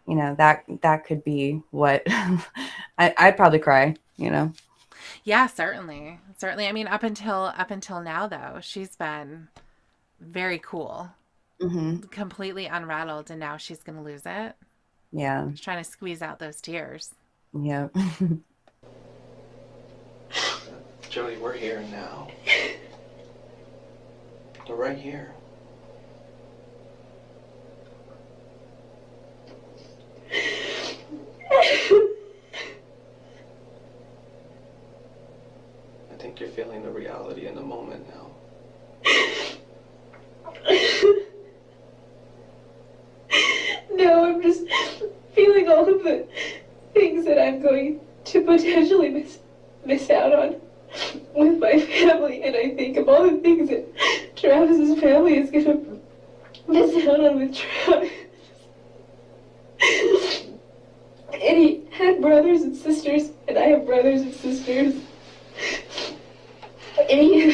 Yeah. that could be what I'd probably cry. Yeah, certainly. Certainly. I mean, up until now though, she's been very cool. Hmm. Completely unrattled, and now she's going to lose it. Yeah. She's trying to squeeze out those tears. Yeah. Jodi, we're here now. We're right here. I think you're feeling the reality in the moment now. No, I'm just feeling all of the things that I'm going to potentially miss out on with my family, and I think of all the things that Travis's family is gonna miss out on with Travis. And he had brothers and sisters, and I have brothers and sisters. And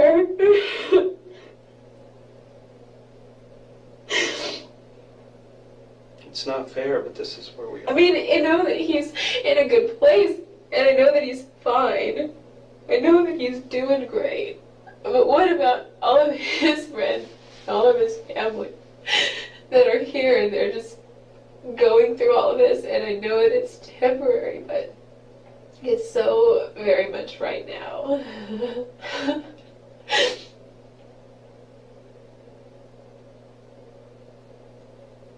fair. It's not fair, but this is where we are. I mean, I know that he's in a good place, and I know that he's fine. I know that he's doing great. But what about all of his friends, all of his family that are here, and they're just going through all of this, and I know that it's temporary, but it's so very much right now.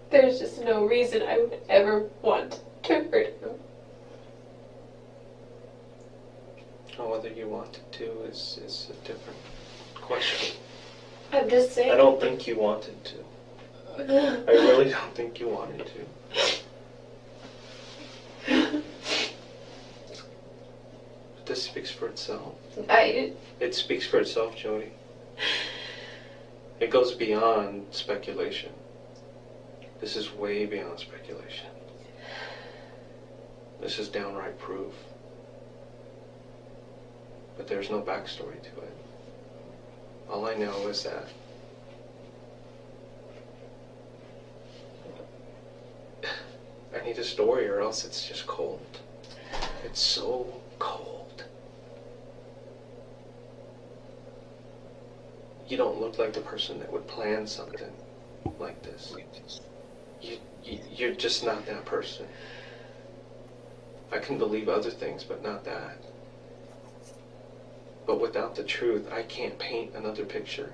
There's just no reason I would ever want to hurt him. Or whether you wanted to is a different question. I'm just saying. I don't think you wanted to. I really don't think you wanted to. But this speaks for itself. It speaks for itself, Jodi. It goes beyond speculation. This is way beyond speculation. This is downright proof. But there's no backstory to it. All I know is that I need a story, or else it's just cold. It's so cold. You don't look like the person that would plan something like this. You're just not that person. I can believe other things, but not that. But without the truth, I can't paint another picture.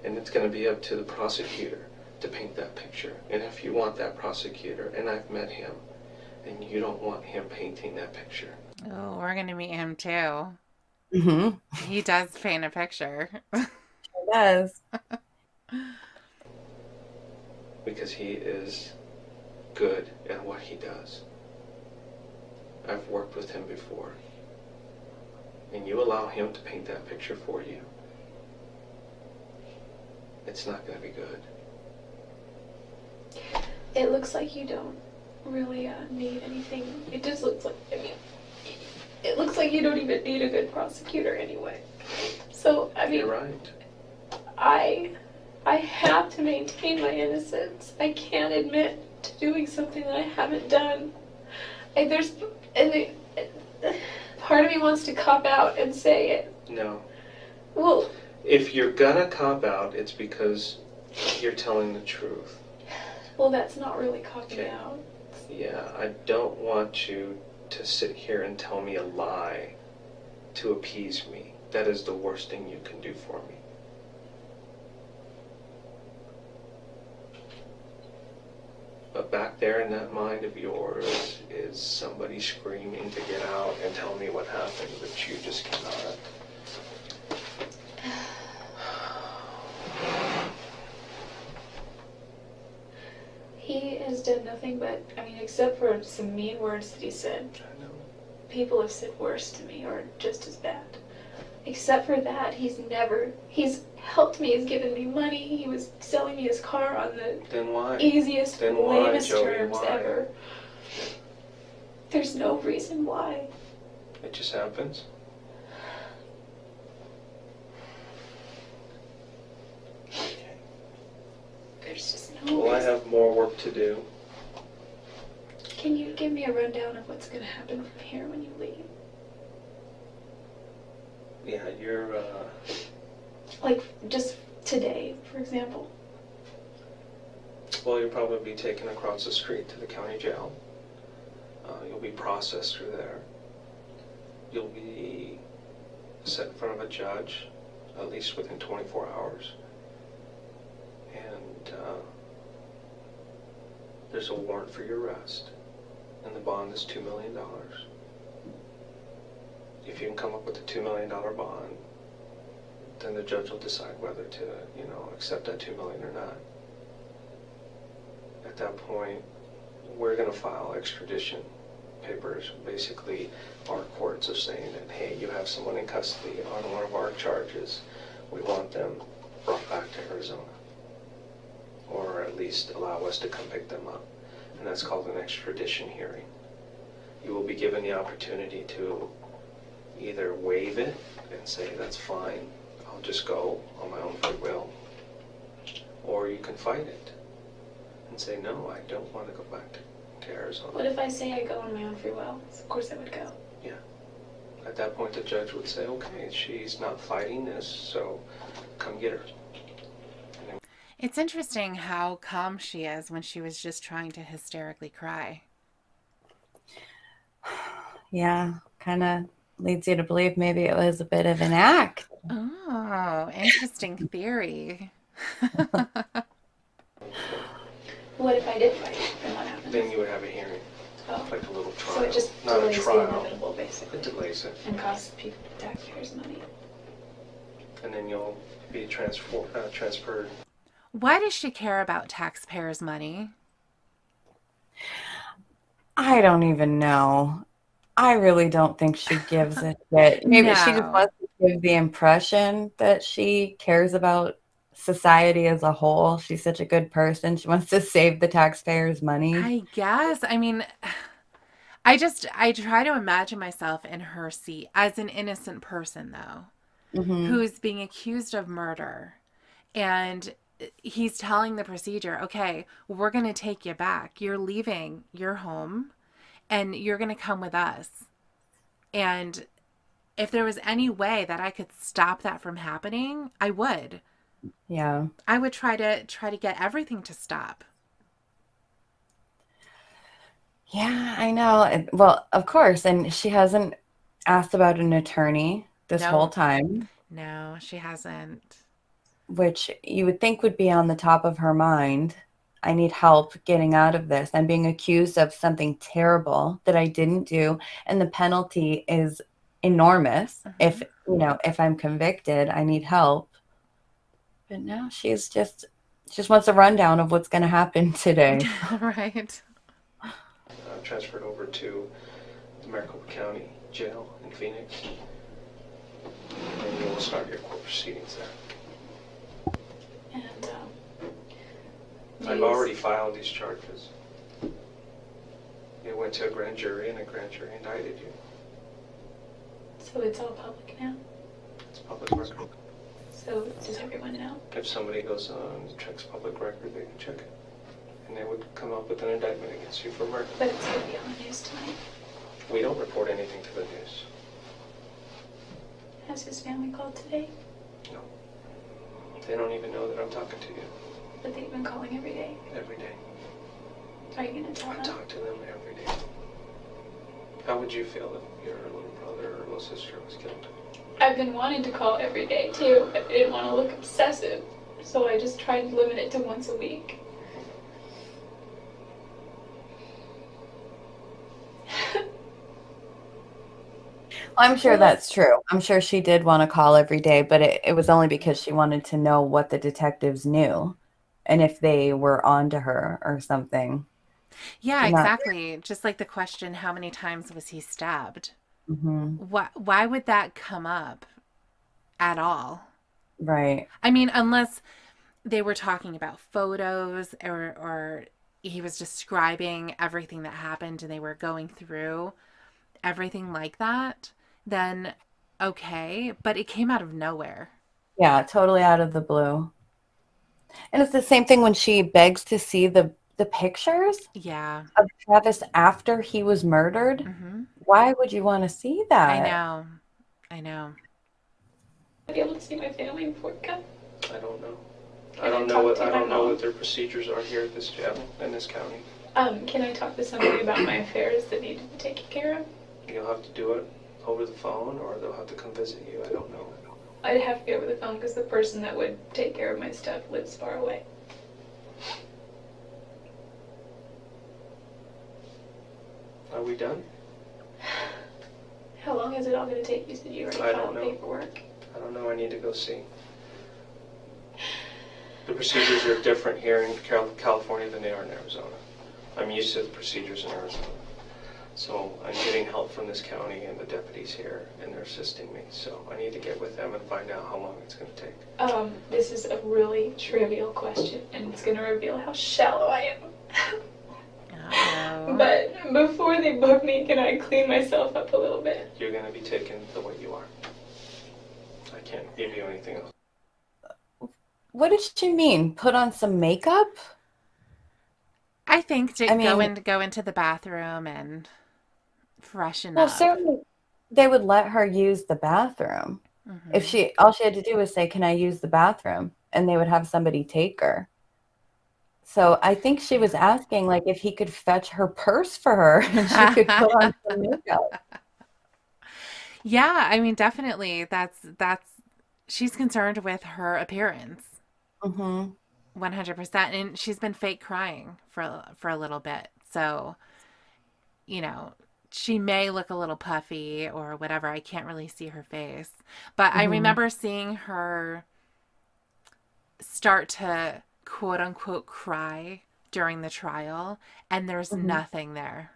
And it's going to be up to the prosecutor to paint that picture. And if you want that prosecutor, and I've met him, and you don't want him painting that picture. Oh, we're going to meet him too. Mm-hmm. He does paint a picture. It does. Because he is good at what he does. I've worked with him before. And you allow him to paint that picture for you, it's not going to be good. It looks like you don't really need anything. It just looks like, I mean, it looks like you don't even need a good prosecutor anyway. So, I mean, You're right. I have to maintain my innocence. I can't admit to doing something that I haven't done. Part of me wants to cop out and say it. No. Well, If you're gonna cop out, it's because you're telling the truth. well, that's not really copping Okay. out. Yeah, I don't want you to sit here and tell me a lie to appease me. That is the worst thing you can do for me. But back there in that mind of yours is somebody screaming to get out and tell me what happened, but you just cannot. He has done nothing but, I mean, except for some mean words that he said. I know. People have said worse to me or just as bad. Except for that, he's helped me, he's given me money, he was selling me his car on the Then why? easiest, Then why, lamest Jodi, terms why? ever. There's no reason why. It just happens. There's just no Well, I reason. have more work to do. Can you give me a rundown of what's going to happen from here when you leave? Yeah, you're, Like, just today, for example. well, you'll probably be taken across the street to the county jail. You'll be processed through there. You'll be set in front of a judge, at least within 24 hours. And there's a warrant for your arrest, and the bond is $2 million. If you can come up with a $2 million bond, then the judge will decide whether to, accept that $2 million or not. At that point, we're going to file extradition papers. Basically, our courts are saying that, hey, you have someone in custody on one of our charges. We want them brought back to Arizona, or at least allow us to come pick them up. And that's called an extradition hearing. you will be given the opportunity to either waive it and say, that's fine, I'll just go on my own free will, or you can fight it and say, no, I don't want to go back to Arizona. What if I say I go on my own free will? So of course I would go. Yeah. At that point, the judge would say, okay, she's not fighting this, so come get her. It's interesting how calm she is when she was just trying to hysterically cry. Yeah, kind of leads you to believe maybe it was a bit of an act. Oh, interesting theory. What if I did fight? Then what happens? Then you would have a hearing, Oh. like a little trial. So it just not a delays the trial. inevitable, basically. It delays it. And costs people, taxpayers money. And then you'll be transferred. Why does she care about taxpayers' money? I don't even know. I really don't think she gives a shit. Maybe she just No. wants to give the impression that she cares about society as a whole. She's such a good person. She wants to save the taxpayers' money. I guess. I mean, I try to imagine myself in her seat as an innocent person, though, Hmm. who's being accused of murder. And he's telling the procedure, okay, we're going to take you back. You're leaving your home and you're going to come with us. And if there was any way that I could stop that from happening, I would. Yeah. I would try to get everything to stop. Yeah, I know. Well, of course. And she hasn't asked about an attorney this whole No, time, no, she hasn't. which you would think would be on the top of her mind. I need help getting out of this. I'm being accused of something terrible that I didn't do, and the penalty is enormous. Hmm. If I'm convicted, I need help. But now she just wants a rundown of what's going to happen today. Right. Transferred over to the Maricopa County Jail in Phoenix. And you will start your court proceedings there. And, I've already filed these charges. It went to a grand jury, and a grand jury indicted you. So it's all public now? It's public record. So does everyone know? If somebody goes on and checks public record, they can check it. And they would come up with an indictment against you for murder. But it's going to be on the news tonight. We don't report anything to the news. Has his family called today? No. They don't even know that I'm talking to you But they've been calling every day. every day. Are you going to tell I them? talk to them every day. How would you feel if your little brother or little sister was killed? I've been wanting to call every day too, but I didn't want to look obsessive. So I just tried to limit it to once a week. I'm sure that's true. I'm sure she did want to call every day, but it was only because she wanted to know what the detectives knew and if they were on to her or something. Yeah, She's not. exactly. Just like the question, how many times was he stabbed? Hmm. Why would that come up at all? Right. I mean, unless they were talking about photos or he was describing everything that happened and they were going through everything like that, then okay, but it came out of nowhere. Yeah, totally out of the blue. And it's the same thing when she begs to see the pictures Yeah. of Travis after he was murdered. Hmm. Why would you want to see I that? know. I know. I'll be able to see my family before it comes. I don't know. Can I don't know talk what to I my don't know mom? what their procedures are here at this jail in this county. Can I talk to somebody about my affairs that need to be taken care of? You'll have to do it over the phone, or they'll have to come visit you. I don't know. I'd have to be over the phone because the person that would take care of my stuff lives far away. Are we done? How long is it all going to take? You said you already I filed don't know. paperwork. I don't know. I need to go see. The procedures are different here in California than they are in Arizona. I'm used to the procedures in Arizona. So I'm getting help from this county and the deputies here, and they're assisting me. So I need to get with them and find out how long it's going to take. This is a really trivial question, and it's going to reveal how shallow I am. Oh. But before they book me, can I clean myself up a little bit? You're gonna be taken the way you are. I can't give you anything else. What did she mean? Put on some makeup? I think to I mean, go into the bathroom and freshen well, up. certainly they would let her use the bathroom. If Hmm. she all she had to do was say, "Can I use the bathroom?" and they would have somebody take her. So I think she was Yeah. asking like if he could fetch her purse for her and she could put on some makeup. Yeah, I mean definitely that's she's concerned with her appearance. Hmm. 100%, and she's been fake crying for a little bit. So, you know, she may look a little puffy or whatever. I can't really see her face. But I Hmm. remember seeing her start to quote unquote cry during the trial, and there's Hmm. nothing there.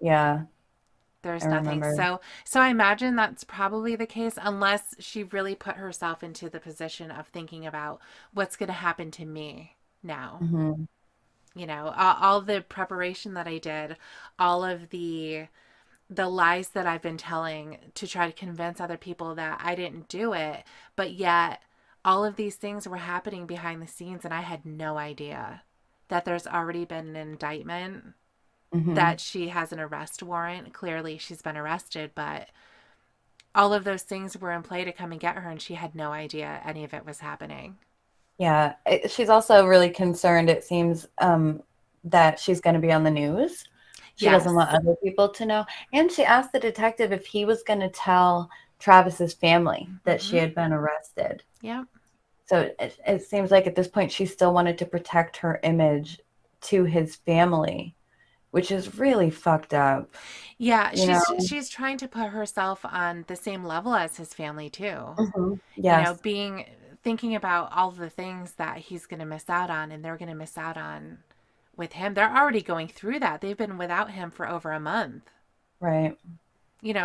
Yeah, I There's nothing. remember. So I imagine that's probably the case unless she really put herself into the position of thinking about what's going to happen to me now. Hmm. All the preparation that I did, all of the lies that I've been telling to try to convince other people that I didn't do it, but yet all of these things were happening behind the scenes and I had no idea that there's already been an indictment, Hmm. that she has an arrest warrant. Clearly she's been arrested, but all of those things were in play to come and get her and she had no idea any of it was happening. Yeah, she's also really concerned, it seems, that she's going to be on the news. She doesn't want Yes. other people to know. And she asked the detective if he was going to tell Travis's family that she Mhm. had been arrested. Yep. So it seems like at this point she still wanted to protect her image to his family, which is really fucked up, Yeah, you know? she's trying to put herself on the same level as his family too. Hmm. You know, Yes. being thinking about all the things that he's going to miss out on and they're going to miss out on with him. They're already going through that. They've been without him for over a month. Right.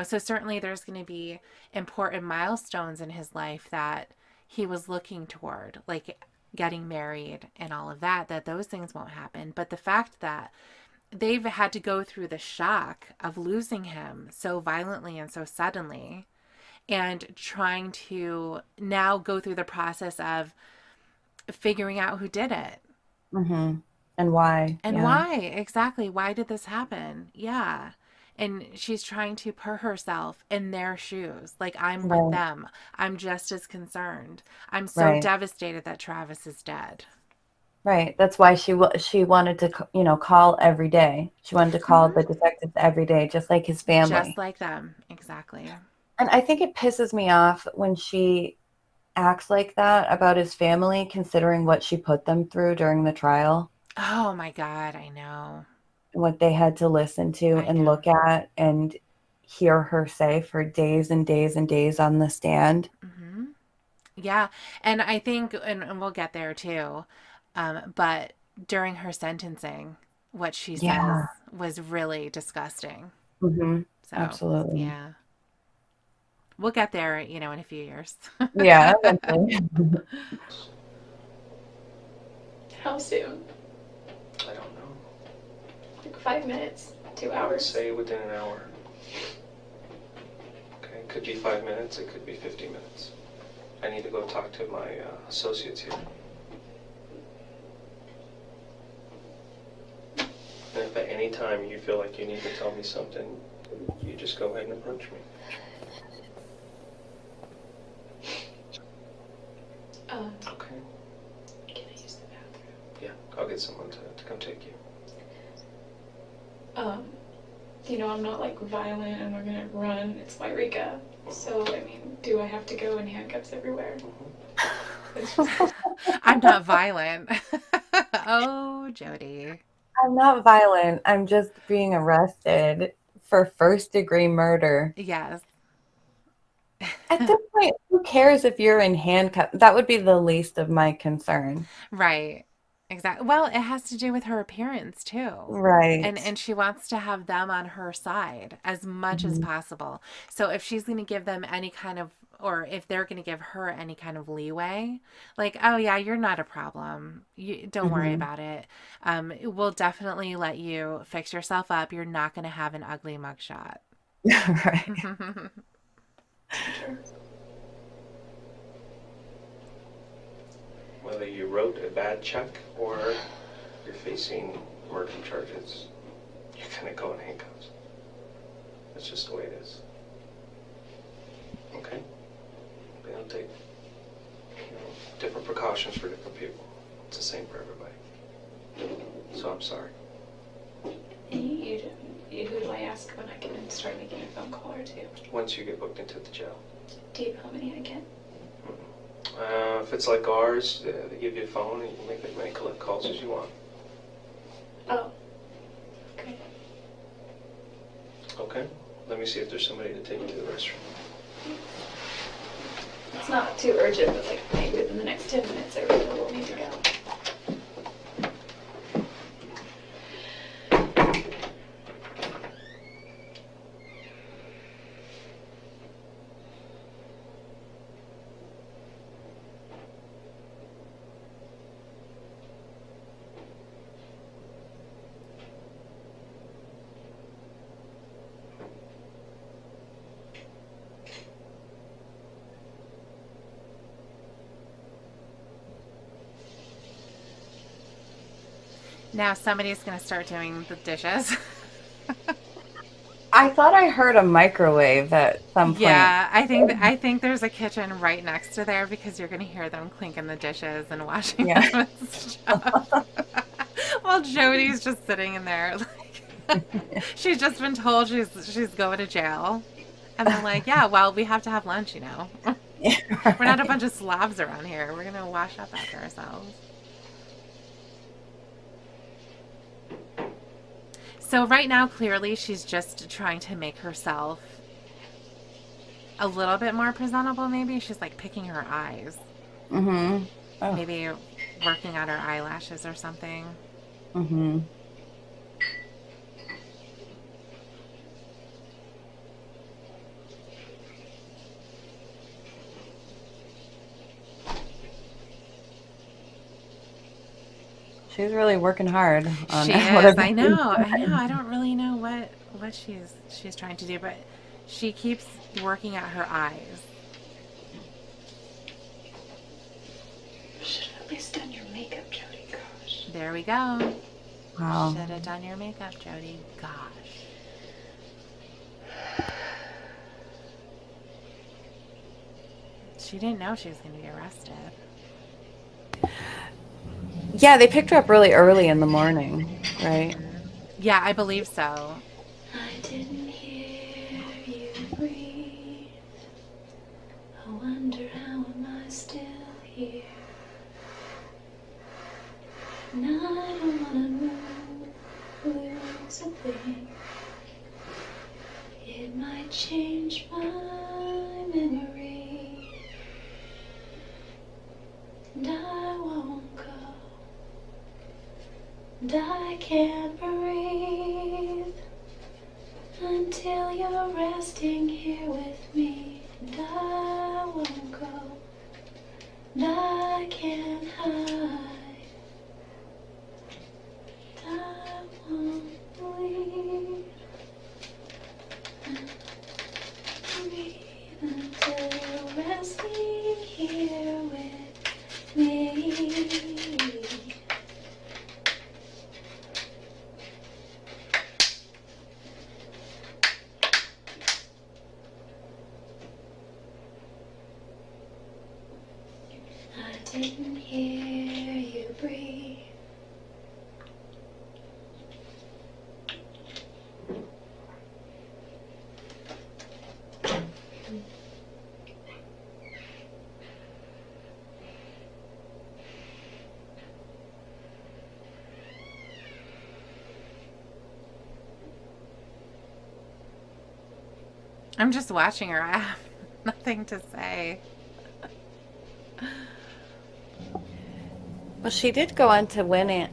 So certainly there's going to be important milestones in his life that he was looking toward, like getting married and all of that, that those things won't happen. But the fact that they've had to go through the shock of losing him so violently and so suddenly and trying to now go through the process of figuring out who did it Hmm. And why? and Yeah. why exactly. Why did this happen? Yeah. And she's trying to put herself in their shoes. Like, I'm with Right. them. I'm just as concerned. I'm so Right. devastated that Travis is dead. Right. That's why she wanted to, call every day. She wanted to call Hmm. the detectives every day, just like his Just family. like them. Exactly. And I think it pisses me off when she acts like that about his family, considering what she put them through during the trial, Oh my God. I know. and what they had to listen to I and know. look at and hear her say for days and days and days on the stand. Hmm. Yeah. And I think, and we'll get there too, but during her sentencing, what she says Yeah. was really disgusting. Hmm. So, Absolutely. yeah, we'll get there, in a few years. Yeah, eventually. How soon? I don't know. Like 5 minutes? Two I would hours? say within an hour. Okay, it could be 5 minutes, it could be 50 minutes. I need to go talk to my associates here. And if at any time you feel like you need to tell me something, you just go ahead and approach me. Okay? Can I use the bathroom? Yeah, I'll get someone to come take you. Um, I'm not like violent and we're gonna run. It's Wairika. So, I mean, do I have to go in handcuffs everywhere? It's just, I'm not violent. Oh, Jodi. I'm not violent. I'm just being arrested for first-degree murder. Yes. At this point, who cares if you're in handcuffs? That would be the least of my concern. Right. Exactly. Well, it has to do with her appearance too. And Right. and she wants to have them on her side as much as Mhm. possible. So if she's going to give them any kind of or if they're going to give her any kind of leeway, like, oh yeah, you're not a problem. You don't worry Hmm. about it. We'll definitely let you fix yourself up. You're not going to have an ugly mugshot. Right. True. Whether you wrote a bad check or you're facing murder charges, you're gonna go in handcuffs. That's just the way it is. Okay? They don't take, different precautions for different people. It's the same for everybody. So I'm sorry. Who do I ask when I can start making a phone call or two? Once you get booked into the jail. Do you know how many I get? If it's like ours, they give you a phone and you can make as many collect calls as you want. Oh, okay. Okay? Let me see if there's somebody to take you to the restroom. It's not too urgent, but like maybe within the next 10 minutes I really will need to go. Now somebody's going to start doing the dishes. I thought I heard a microwave at some point. Yeah, I think there's a kitchen right next to there because you're gonna hear them clinking the dishes and washing Yeah. them and stuff. While Jody's just sitting in there, like she's just been told she's going to jail, and they're like, "Yeah, well, we have to have lunch, you know. We're not a Right. bunch of slobs around here. We're gonna wash up after ourselves." So right now, clearly, she's just trying to make herself a little bit more presentable. Maybe she's like picking her eyes. Mm-hmm. Oh. Maybe working on her eyelashes or something. Mm-hmm. She's really working hard on She is. whatever I she's know. I know. doing. I don't really know what she's trying to do, but she keeps working at her eyes. Should have at least done your makeup, Jodi. Gosh. There we go. Wow. Should have done your makeup, Jodi. Gosh. She didn't know she was going to be arrested. Yeah, they picked her up really early in the morning, right? Yeah, I believe so. I didn't hear you breathe. I wonder how am I still here? And I don't wanna lose a thing. It might change my memory. And I won't go. And I can't breathe until you're resting here with me. And I won't go. And I can't hide. And I won't leave. Breathe until you're resting here with me. I didn't hear you breathe. I'm just watching her. I have nothing to say. Well, she did go on to win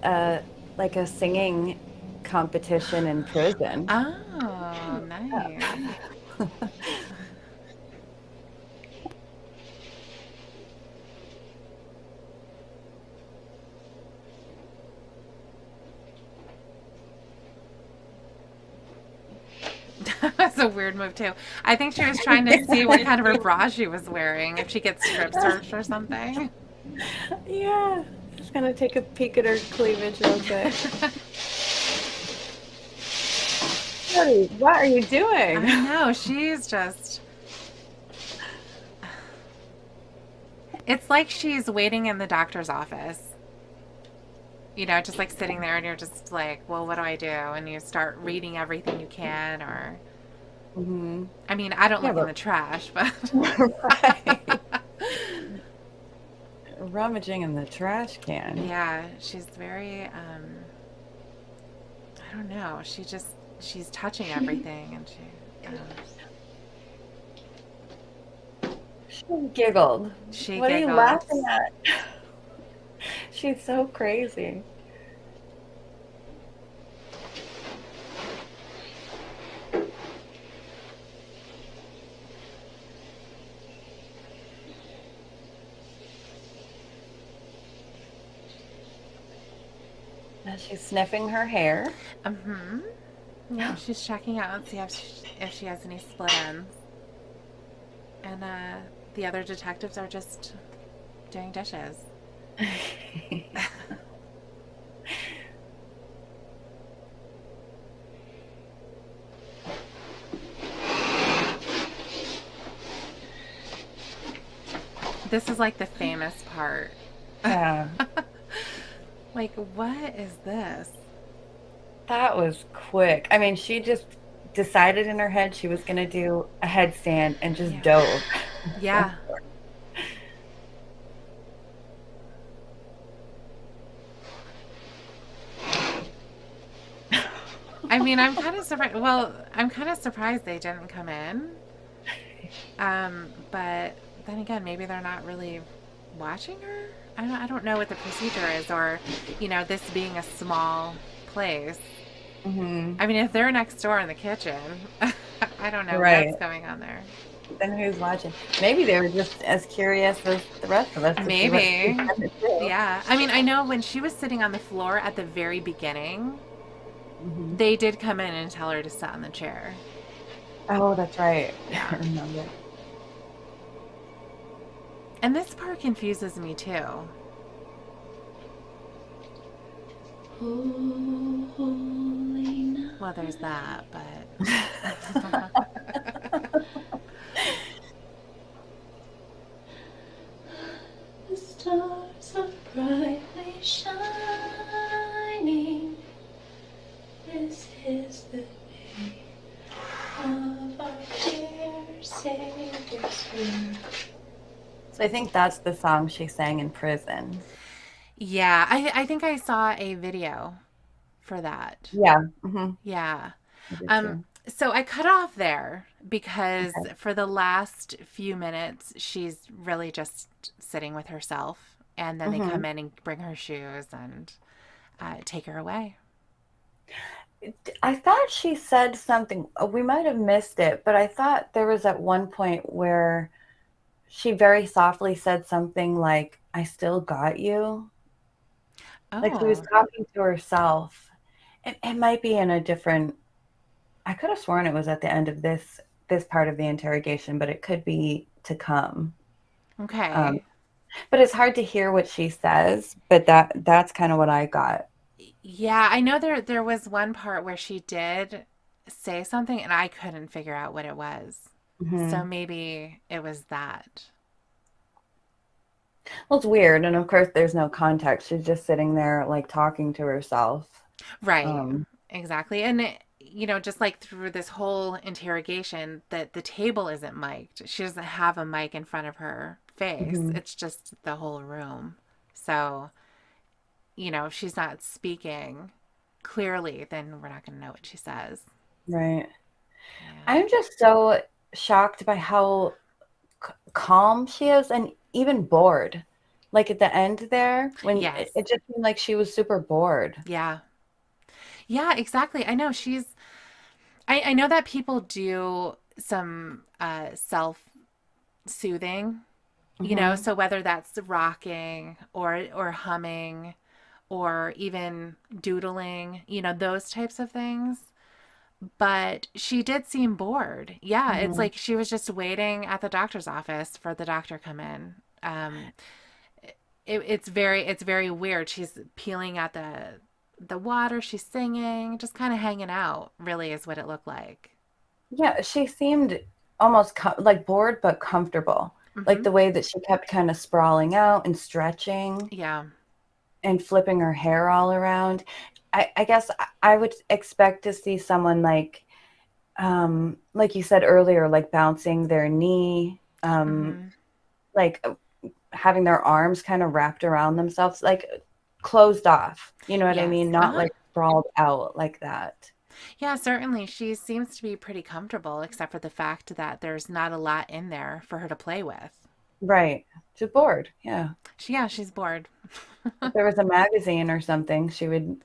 like a singing competition in prison. Oh, nice. was a weird move too. I think she was trying to see what kind of a bra she was wearing, if she gets strip searched or something. Yeah. Just gonna take a peek at her cleavage real quick. Jodi, what are you doing? I know, she's just. It's like she's waiting in the doctor's office. Just like sitting there and you're just like, well, what do I do? And you start reading everything you can, or. Hmm. I mean, I don't Yeah, look in but the trash, but. right. Rummaging in the trash can. Yeah, she's very, I don't know. She's touching everything and She giggled. she What are you giggles. laughing at? She's so crazy. Now she's sniffing her hair. Mm-hmm. Yeah, she's checking out and see if she has any split ends. And the other detectives are just doing dishes. This is like the famous part. Yeah, Like, what is this? that was quick. I mean, she just decided in her head she was going to do a headstand and just Yeah. dove. Yeah. I mean, I'm kind of surprised. Well, I'm kind of surprised they didn't come in. But then again, maybe they're not really watching her. I don't know what the procedure is, or this being a small place. Hmm. I mean, if they're next door in the kitchen, I don't know Right. what's going on there. Then who's watching? Maybe they were just as curious as the rest of us to see what she was Maybe. going to do. Yeah. I mean, I know when she was sitting on the floor at the very beginning, Hmm. they did come in and tell her to sit on the chair. Oh, that's right. I Yeah. remember. And this part confuses me too. Holy night, Well, there's that, but. the stars are brightly shining. This is the day of our dear Savior's birth. So I think that's the song she sang in prison. Yeah, I think I saw a video for that. Yeah. Hmm. Yeah. I did Um, too. so I cut off there because Okay. for the last few minutes, she's really just sitting with herself. And then they Hmm. come in and bring her shoes and take her away. I thought she said something. We might have missed it, but I thought there was at one point where she very softly said something like, "I still got you." Like she was Oh, talking to herself. It might be in a different. I could have sworn it was at the end of this part of the interrogation, but it could be to come. Um, okay. but it's hard to hear what she says. But that's kind of what I got. Yeah, I know there was one part where she did say something and I couldn't figure out what it was. So Hmm. maybe it was that. Well, it's weird, and of course, there's no context. She's just sitting there, like talking to herself. Right. Um, Exactly. And just like through this whole interrogation, that the table isn't mic'd. She doesn't have a mic in front of her face. mhm, It's just the whole room. So, if she's not speaking clearly, then we're not going to know what she says. right. Yeah. I'm just so shocked by how calm she is, and even bored. Like at the end there, when it, Yes. it just seemed like she was super bored. Yeah. Yeah, exactly. I know I know that people do some self soothing, Hmm. so whether that's rocking or humming or even doodling, those types of things. but she did seem bored. Yeah, it's Mhm. like she was just waiting at the doctor's office for the doctor to come in. It's very weird. She's peeling at the water. She's singing, just kind of hanging out. Really, is what it looked like. Yeah, she seemed almost like bored but comfortable. Like Hmm. the way that she kept kind of sprawling out and stretching Yeah. and flipping her hair all around. I guess I would expect to see someone like you said earlier, like bouncing their knee, Hmm. like having their arms kind of wrapped around themselves, like closed off. You know what I Yes. mean? Uh Not huh. like sprawled out like that. Yeah, certainly. She seems to be pretty comfortable, except for the fact that there's not a lot in there for her to play with. Right. She's bored. Yeah. Yeah, she's bored. If there was a magazine or something, she would,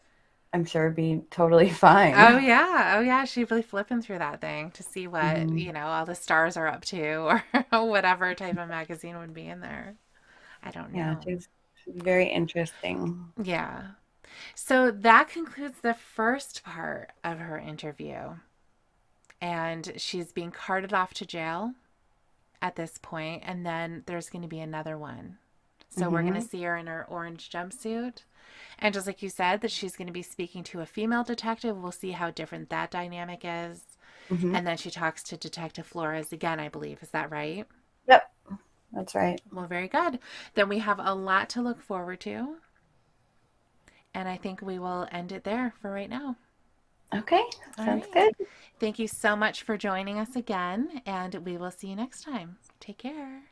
I'm sure, be totally fine. Oh yeah, oh yeah, she'd be flipping through that thing to see what, Hmm. all the stars are up to or whatever type of magazine would be in there. I don't Yeah, know. she's very interesting. Yeah. So that concludes the first part of her interview. And she's being carted off to jail at this point, and then there's going to be another one. So we're going to Hmm. see her in her orange jumpsuit. And just like you said, that she's going to be speaking to a female detective. We'll see how different that dynamic is. Hmm. And then she talks to Detective Flores again, I believe. Is that right? Yep, that's right. Well, very good. Then we have a lot to look forward to. And I think we will end it there for right now. Okay, All sounds right. good. Thank you so much for joining us again. And we will see you next time. Take care.